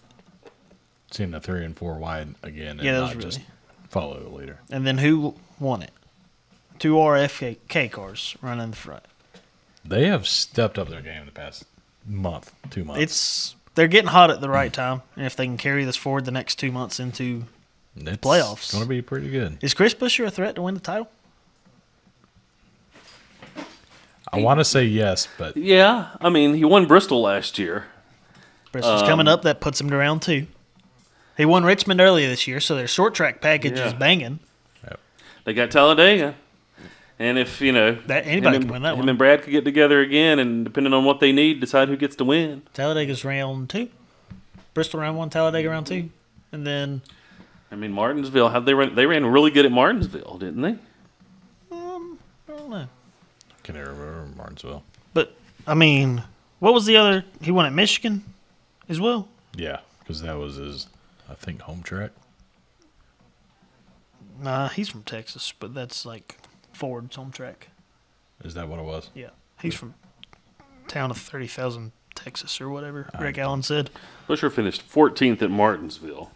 Seeing the 3 and 4 wide again, and Yeah, that was not really. just follow the leader. And then who won it? 2 RFK cars running the front. They have stepped up their game the past month, 2 months. They're getting hot at the right time, and if they can carry this forward the next 2 months into playoffs. It's going to be pretty good. Is Chris Buescher a threat to win the title? I want to say yes, but Yeah, I mean he won Bristol last year. Bristol's coming up. That puts him to round 2. He won Richmond earlier this year, so their short track package is banging. They got Talladega. And if, That anybody can win that him one. and Brad could get together again and depending on what they need, decide who gets to win. Talladega's round 2. Bristol round 1, Talladega round 2. And then I mean, Martinsville, they ran really good at Martinsville, didn't they? I don't know. can I remember Martinsville? But I mean, what was the other? He won at Michigan as well. Yeah, because that was his, I think, home track. Nah, he's from Texas, but that's like Ford's home track. Is that what it was? Yeah, he's from town of 30,000 Texas or whatever Rick Allen said. Buescher finished 14th at Martinsville.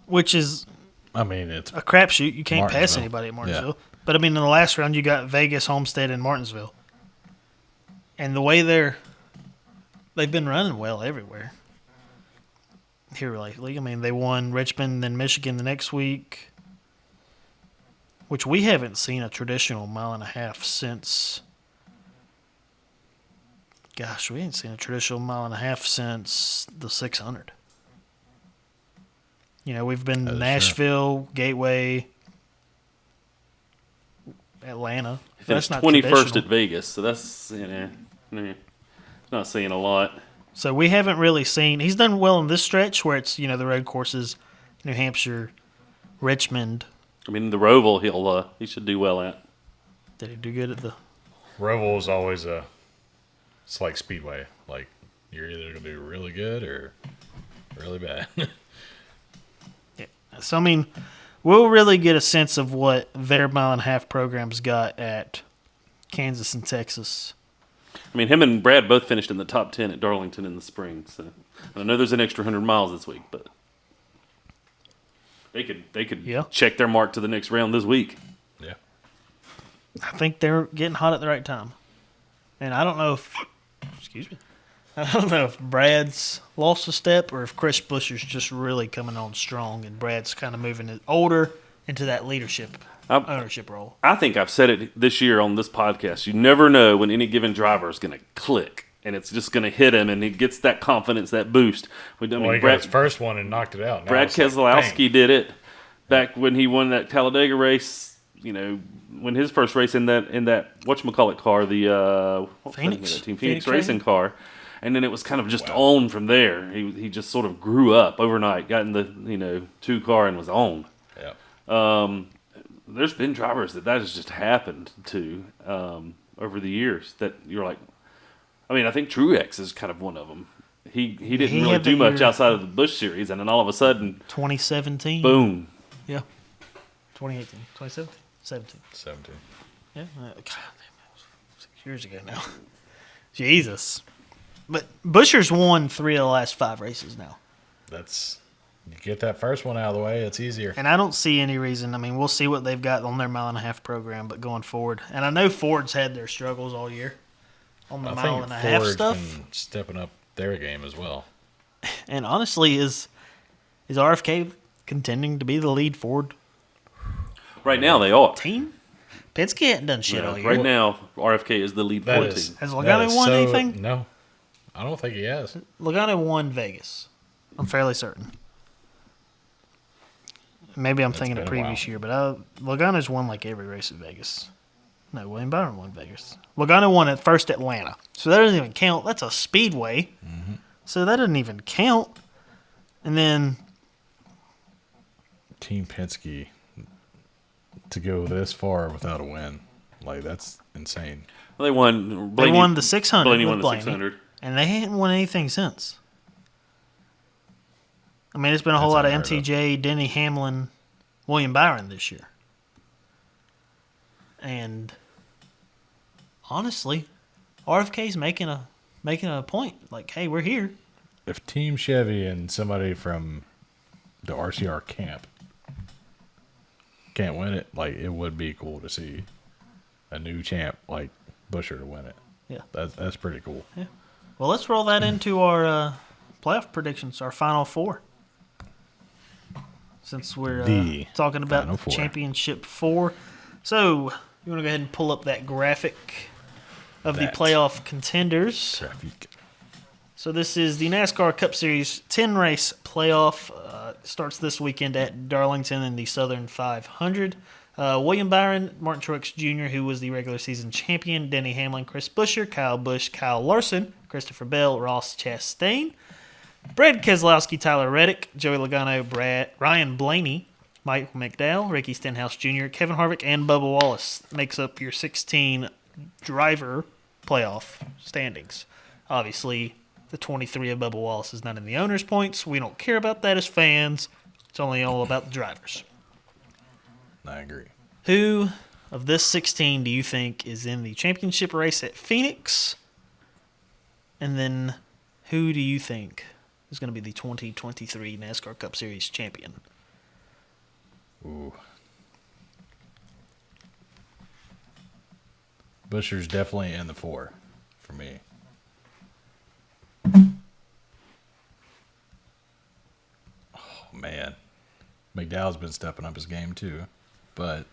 Which is I mean, it's a crapshoot. You can't pass Martinsville. anybody at Martinsville. But I mean, in the last round, you got Vegas, Homestead, and Martinsville. And the way they've been running well everywhere here lately. I mean, they won Richmond, then Michigan the next week, which we haven't seen a traditional mile and a half since. Gosh, we ain't seen a traditional mile and a half since the 600. You know, we've been That is Nashville, Gateway, Atlanta. He That's finished not 21st traditional. at Vegas, so that's, not seeing a lot. So we haven't really seen. He's done well in this stretch where it's, the road courses, New Hampshire, Richmond. I mean, the Roval he should do well at. Did he do good at the? Roval is always it's like Speedway. Like, you're either going to do really good or really bad. Yeah. So I mean, we'll really get a sense of what their mile and a half programs got at Kansas and Texas. I mean, him and Brad both finished in the top 10 at Darlington in the spring. So I know there's an extra 100 miles this week, but they could Yeah. check their mark to the next round this week. Yeah. I think they're getting hot at the right time. And I don't know if, I don't know if Brad's lost a step or if Chris Buescher's just really coming on strong and Brad's kind of moving it older into that leadership, ownership role. I think I've said it this year on this podcast. You never know when any given driver is going to click and it's just going to hit him and he gets that confidence, that boost. He got his first one and knocked it out. Now Brad it's like, Keselowski did it back when he won that Talladega race. When his first race in that whatchamacallit car, the what was the name of Phoenix? that team? Phoenix Phoenix racing car, and then it was kind of just on from there. He just sort of grew up overnight, got in the 2 car and was on. Yeah. There's been drivers that has just happened to over the years that you're like, I mean, I think Truex is kind of one of them. He didn't He really had do the much year- outside of the Busch series, and then all of a sudden, 2017. boom. Yeah. 2018. 2017. 17. 17. Yeah. God damn, that was 6 years ago now. Jesus. But Buscher's won 3 of the last 5 races now. You get that first one out of the way, it's easier. And I don't see any reason. I mean, we'll see what they've got on their mile-and-a-half program, but going forward. And I know Ford's had their struggles all year on the mile-and-a-half stuff. Been stepping up their game as well. And honestly, is RFK contending to be the lead Ford Right now, they are. team? Penske hadn't done shit all year. Right now, RFK is the lead Ford team. Has Logano won anything? No. I don't think he has. Logano won Vegas. I'm fairly certain. Maybe I'm thinking of been a previous year, but Logano's won like every race at Vegas. No, William Byron won Vegas. Logano won at first Atlanta. So that doesn't even count. That's a speedway. Mm-hmm. So that doesn't even count. And then Team Penske to go this far without a win, like that's insane. Well, they won. they won the 600 Blaney with won the Blaney, 600. and they haven't won anything since. I mean, it's been a whole lot of MTJ, Denny Hamlin, William Byron this year. And honestly, RFK's making a point. Like, hey, we're here. If Team Chevy and somebody from the RCR camp can't win it, like it would be cool to see a new champ like Buscher to win it. Yeah. That's pretty cool. Yeah. Well, let's roll that into our playoff predictions, our final 4. Since we're talking about the championship 4. So, you want to go ahead and pull up that graphic of the playoff contenders. So this is the NASCAR Cup Series 10-race playoff. Starts this weekend at Darlington in the Southern 500. William Byron, Martin Truex Jr., who was the regular season champion, Denny Hamlin, Chris Buescher, Kyle Busch, Kyle Larson, Christopher Bell, Ross Chastain, Brad Keselowski, Tyler Reddick, Joey Logano, Ryan Blaney, Michael McDowell, Ricky Stenhouse Jr., Kevin Harvick, and Bubba Wallace makes up your 16 driver playoff standings. Obviously, the 23 of Bubba Wallace is not in the owner's points. We don't care about that as fans. It's only all about the drivers. I agree. Who of this 16 do you think is in the championship race at Phoenix? And then who do you think is going to be the 2023 NASCAR Cup Series champion? Ooh. Buscher's definitely in the 4 for me. Oh, man. McDowell's been stepping up his game, too. But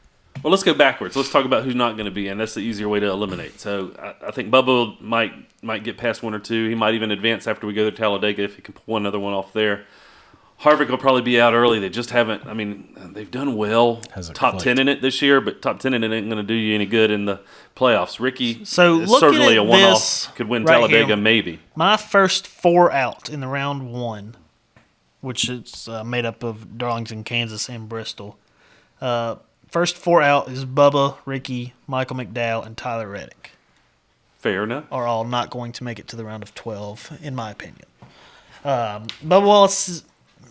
well, let's go backwards. Let's talk about who's not going to be in. That's the easier way to eliminate. So I think Bubba might get past 1 or 2. He might even advance after we go to Talladega if he can pull another one off there. Harvick will probably be out early. They just haven't. I mean, they've done well. Top 10 in it this year, but top 10 in it ain't going to do you any good in the playoffs. Ricky is certainly a one-off. Could win Talladega, here, maybe. My first 4 out in the round 1, which is made up of Darlington, Kansas, and Bristol. First 4 out is Bubba, Ricky, Michael McDowell, and Tyler Reddick. Fair enough. Are all not going to make it to the round of 12, in my opinion. Bubba Wallace,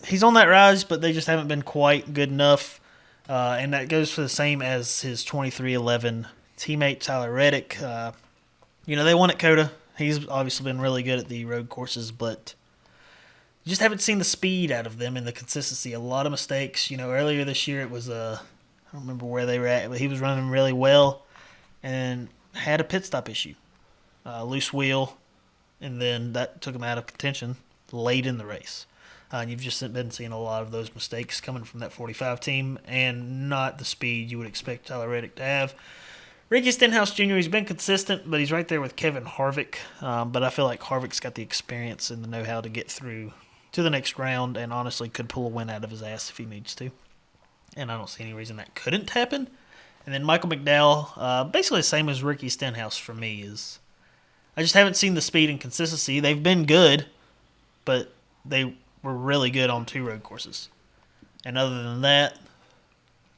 he's on that rise, but they just haven't been quite good enough. And that goes for the same as his 23-11 teammate, Tyler Reddick. They won at COTA. He's obviously been really good at the road courses, but you just haven't seen the speed out of them and the consistency. A lot of mistakes. Earlier this year it was I don't remember where they were at, but he was running really well and had a pit stop issue. Loose wheel, and then that took him out of contention late in the race. And you've just been seeing a lot of those mistakes coming from that 45 team and not the speed you would expect Tyler Reddick to have. Ricky Stenhouse Jr., he's been consistent, but he's right there with Kevin Harvick. But I feel like Harvick's got the experience and the know-how to get through to the next round and honestly could pull a win out of his ass if he needs to. And I don't see any reason that couldn't happen. And then Michael McDowell, basically the same as Ricky Stenhouse for me, is I just haven't seen the speed and consistency. They've been good, but they were really good on 2 road courses. And other than that,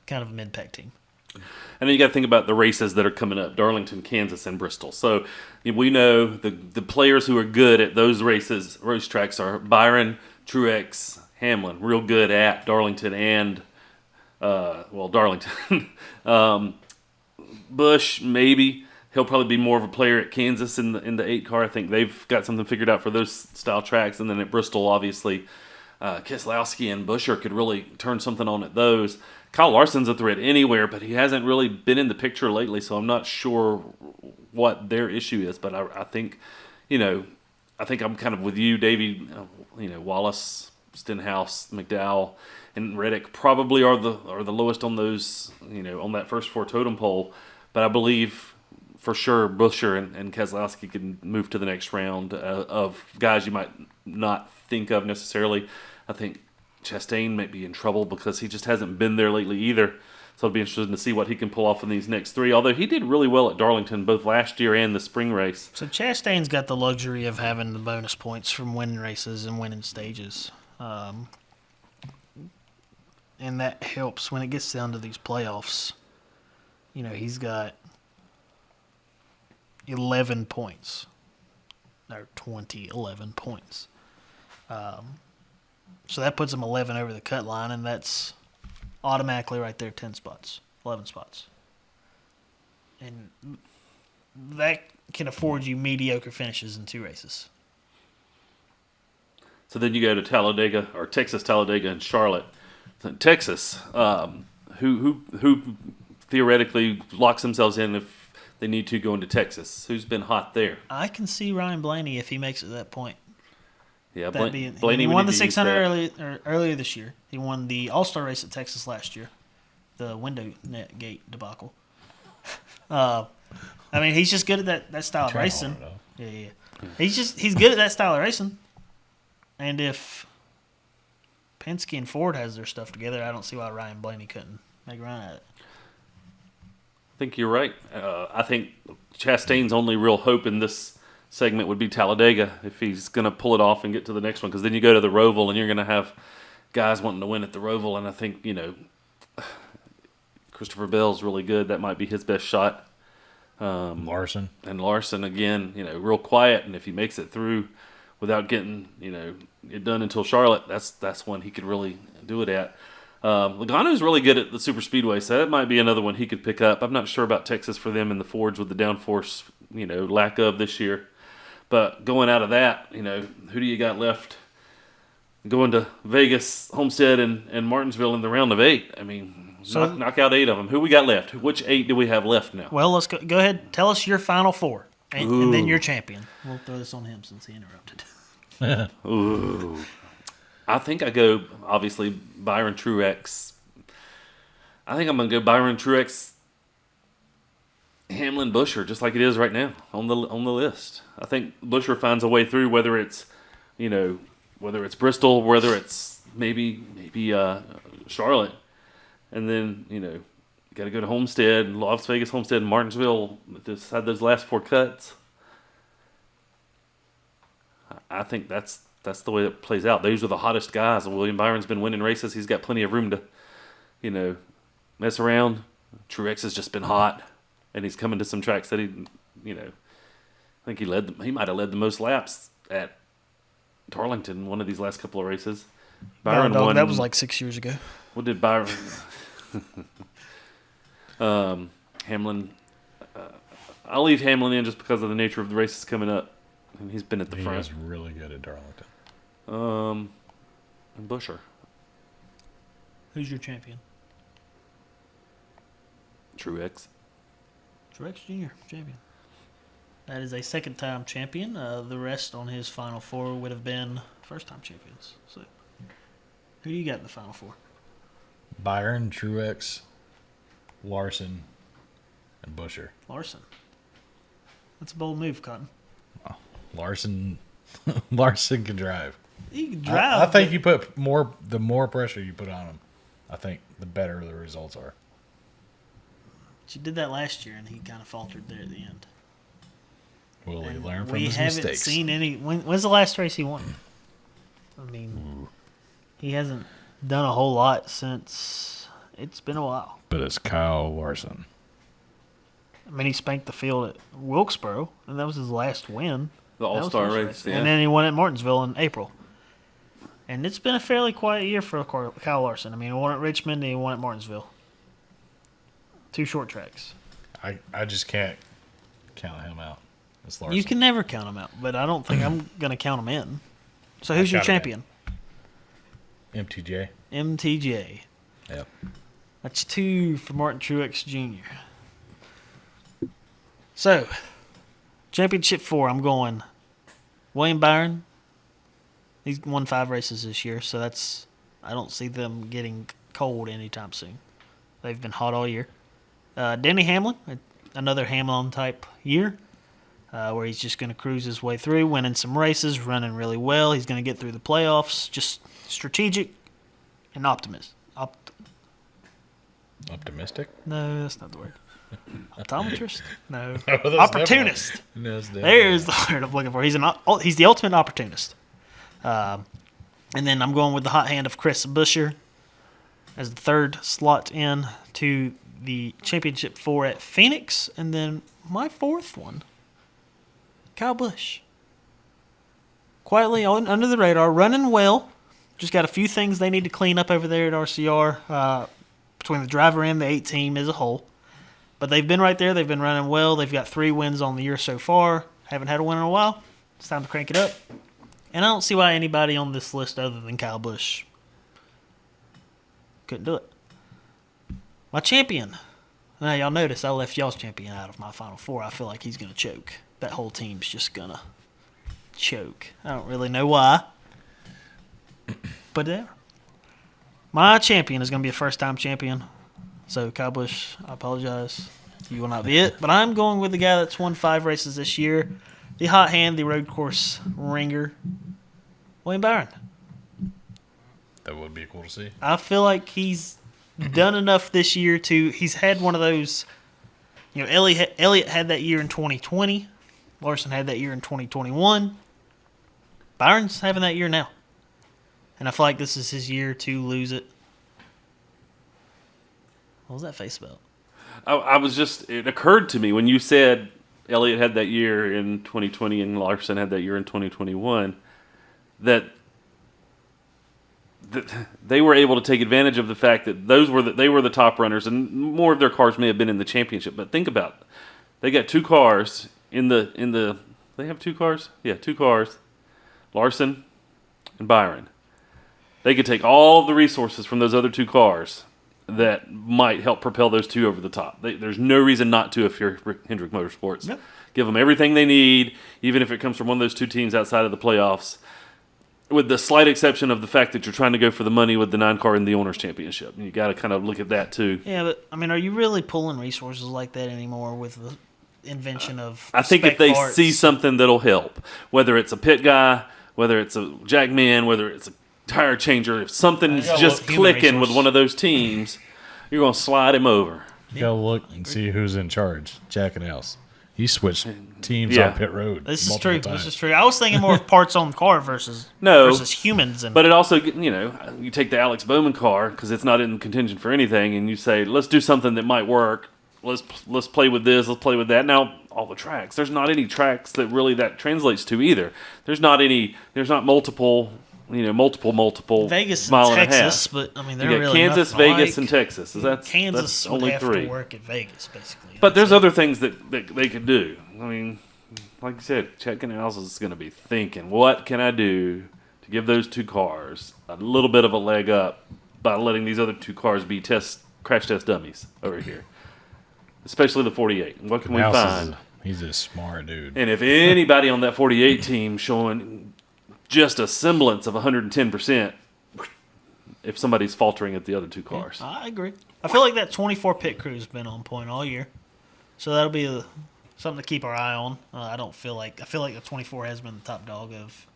kind of a mid-pack team. And then you got to think about the races that are coming up, Darlington, Kansas, and Bristol. So we know the players who are good at those racetracks are Byron, Truex, Hamlin, real good at Darlington and Darlington. Busch, maybe. He'll probably be more of a player at Kansas in the 8 car. I think they've got something figured out for those style tracks. And then at Bristol, obviously, Keselowski and Buescher could really turn something on at those. Kyle Larson's a threat anywhere, but he hasn't really been in the picture lately, so I'm not sure what their issue is. But I think, I think I'm kind of with you, Davey. Wallace, Stenhouse, McDowell, and Reddick probably are the lowest on those, on that first 4 totem pole. But I believe for sure Buescher and Keselowski can move to the next round of guys you might not think of necessarily. I think Chastain may be in trouble because he just hasn't been there lately either. So it'll be interesting to see what he can pull off in these next 3. Although he did really well at Darlington both last year and the spring race. So Chastain's got the luxury of having the bonus points from winning races and winning stages. And that helps when it gets down to these playoffs. He's got 11 points. Or 11 points. So that puts him 11 over the cut line, and that's automatically right there 10 spots, 11 spots. And that can afford you mediocre finishes in 2 races. So then you go to Talladega, or Texas, Talladega, and Charlotte. So Texas, who theoretically locks themselves in if they need to go into Texas? Who's been hot there? I can see Ryan Blaney if he makes it to that point. Yeah, Blaney. He won the 600 earlier this year. He won the All-Star race at Texas last year, the window net gate debacle. He's just good at that style of racing. Yeah. He's good at that style of racing. And if Penske and Ford has their stuff together, I don't see why Ryan Blaney couldn't make a run at it. I think you're right. I think Chastain's only real hope in this segment would be Talladega if he's going to pull it off and get to the next one, because then you go to the Roval and you're going to have guys wanting to win at the Roval, and I think Christopher Bell's really good. That might be his best shot. Larson again, real quiet, and if he makes it through without getting it done until Charlotte, that's one he could really do it at. Logano's really good at the super speedway, so that might be another one he could pick up. I'm not sure about Texas for them in the Fords with the downforce lack of this year. But going out of that, who do you got left? Going to Vegas, Homestead, and Martinsville in the round of 8. Knock out 8 of them. Who we got left? Which 8 do we have left now? Well, let's go ahead. Tell us your final 4, and then your champion. We'll throw this on him since he interrupted. Ooh. I think I go, obviously, Byron Truex. I think I'm going to go Byron Truex, Hamlin, Buescher, just like it is right now on the list. I think Buescher finds a way through, whether it's Bristol, whether it's maybe Charlotte, and then got to go to Homestead, Las Vegas, Homestead, and Martinsville. Just had those last 4 cuts. I think that's the way it plays out. Those are the hottest guys. William Byron's been winning races. He's got plenty of room to mess around. Truex has just been hot. And he's coming to some tracks that I think he might have led the most laps at Darlington one of these last couple of races. Byron won. That was like 6 years ago. What did Byron? Hamlin. I'll leave Hamlin in just because of the nature of the races coming up, and he's been at the front. He was really good at Darlington. And Buescher. Who's your champion? Truex. Truex Jr., champion. That is a second-time champion. The rest on his final 4 would have been first-time champions. So, who do you got in the final 4? Byron, Truex, Larson, and Buescher. Larson. That's a bold move, Cotton. Oh, Larson can drive. He can drive. I think you put the more pressure you put on him, I think the better the results are. She did that last year, and he kind of faltered there at the end. Will he And learn from his mistakes? We haven't seen any. When's the last race he won? He hasn't done a whole lot since. It's been a while. But it's Kyle Larson. He spanked the field at Wilkesboro, and that was his last win. The All-Star race, yeah. And then he won at Martinsville in April. And it's been a fairly quiet year for Kyle Larson. He won at Richmond and he won at Martinsville. 2 short tracks. I just can't count him out. It's Larson. You can never count them out, but I don't think I'm going to count them in. So who's your count 'em champion? MTJ. MTJ. Yep. That's 2 for Martin Truex Jr. So, championship 4, I'm going William Byron. He's won 5 races this year, so I don't see them getting cold anytime soon. They've been hot all year. Denny Hamlin, another Hamlin-type year, where he's just going to cruise his way through, winning some races, running really well. He's going to get through the playoffs, just strategic and optimistic. Optimistic? No, that's not the word. Optometrist? No. Oh, that's Opportunist. There's the word I'm looking for. He's the ultimate opportunist. And then I'm going with the hot hand of Chris Buescher as the 3rd slot in to the championship 4 at Phoenix. And then my 4th one, Kyle Busch. Quietly under the radar, running well. Just got a few things they need to clean up over there at RCR between the driver and the 8 team as a whole. But they've been right there. They've been running well. They've got 3 wins on the year so far. Haven't had a win in a while. It's time to crank it up. And I don't see why anybody on this list other than Kyle Busch couldn't do it. My champion. Now, y'all notice I left y'all's champion out of my Final Four. I feel like he's going to choke. That whole team's just going to choke. I don't really know why. But yeah. My champion is going to be a first-time champion. So, Kyle Busch, I apologize. You will not be it. But I'm going with the guy that's won 5 races this year. The hot hand, the road course ringer, William Byron. That would be cool to see. I feel like he's done enough this year to – he's had one of those – Elliott had that year in 2020. Larson had that year in 2021. Byron's having that year now. And I feel like this is his year to lose it. What was that face about? I was just, it occurred to me when you said Elliott had that year in 2020 and Larson had that year in 2021 that they were able to take advantage of the fact that they were the top runners and more of their cars may have been in the championship. But think about it. They got 2 cars in the they have 2 cars? Yeah, 2 cars. Larson and Byron. They could take all of the resources from those other 2 cars that might help propel those 2 over the top. There's no reason not to if you're Hendrick Motorsports. Yep. Give them everything they need, even if it comes from one of those 2 teams outside of the playoffs, with the slight exception of the fact that you're trying to go for the money with the 9 car in the Owners' Championship. You got to kind of look at that too. Yeah, but, I mean, are you really pulling resources like that anymore with the invention of I think if they see something that'll help, whether it's a pit guy, whether it's a jack man, whether it's a tire changer, if something's just clicking with one of those teams, you're going to slide him over. You got to look and see who's in charge. Jack and Else. He switched teams on pit road. This is true. This is true. I was thinking more of parts on the car versus humans. But it also, you take the Alex Bowman car because it's not in contention for anything, and you say, let's do something that might work. Let's play with this. Let's play with that. Now, all the tracks. There's not any tracks that really that translates to either. There's not multiple. Multiple Vegas mile and and Texas, a half. but I mean, you they're got really Kansas, Vegas, and Texas. Kansas that's only have 3. To work at Vegas, basically. But there's other things that they could do. I mean, like you said, Chet Canals is going to be thinking, what can I do to give those 2 cars a little bit of a leg up by letting these other 2 cars be crash test dummies over here, especially the 48. What can we find? He's a smart dude. And if anybody on that 48 team showing just a semblance of 110%, if somebody's faltering at the other 2 cars. Yeah, I agree. I feel like that 24 pit crew has been on point all year, so that'll be something to keep our eye on. I feel like the 24 has been the top dog of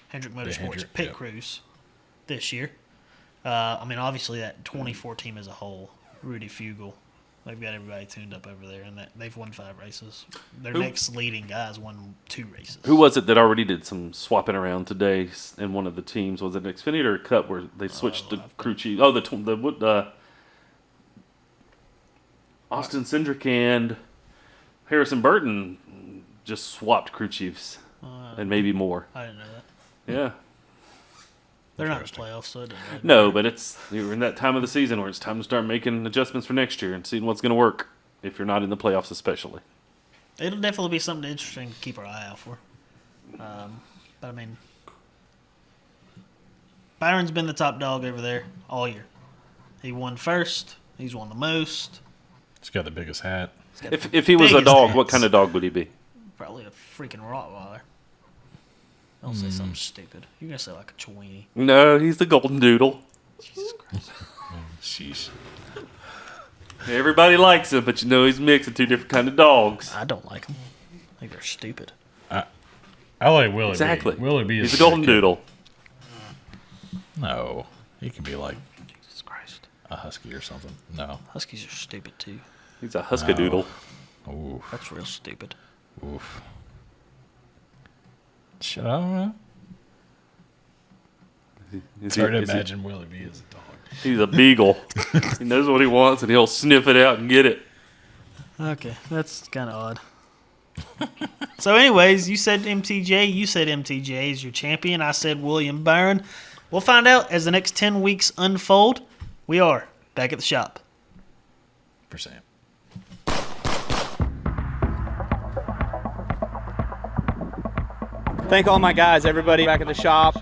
Hendrick Motorsports pit crews this year. I mean, obviously that 24 team as a whole, Rudy Fugle, they've got everybody tuned up over there, and they've won 5 races. Their next leading guys won 2 races. Who was it that already did some swapping around today in one of the teams? Was it an Xfinity or a Cup where they switched the crew chief? Oh, Austin Cindric and Harrison Burton just swapped crew chiefs and maybe more. I didn't know that. Yeah. They're not in the playoffs, so it doesn't matter. No, but you're in that time of the season where it's time to start making adjustments for next year and seeing what's going to work if you're not in the playoffs especially. It'll definitely be something interesting to keep our eye out for. But I mean, Byron's been the top dog over there all year. He won first. He's won the most. He's got the biggest hat. If he was a biggest dog, hats. what kind of dog would he be? Probably a freaking Rottweiler. Don't say something stupid. You're gonna say like a Chiweenie. No, he's the golden doodle. Jesus Christ. Sheesh. Everybody likes him, but you know he's mixing two different kind of dogs. I don't like them. I think they're stupid. I like Willie Exactly. B. Willie B is He's a golden kid. doodle. No. He could be like Jesus Christ. a husky or something. No. Huskies are stupid too. He's a huskadoodle. Ooh. That's real stupid. Oof. Shit, I don't know. Is It's he- hard to is he- imagine Willie B as a dog. He's a beagle. He knows what he wants, and he'll sniff it out and get it. Okay, that's kind of odd. So, anyways, you said MTJ. You said MTJ is your champion. I said William Byron. We'll find out as the next 10 weeks unfold. We are back at the shop. For Sam. Thank all my guys, everybody back at the shop.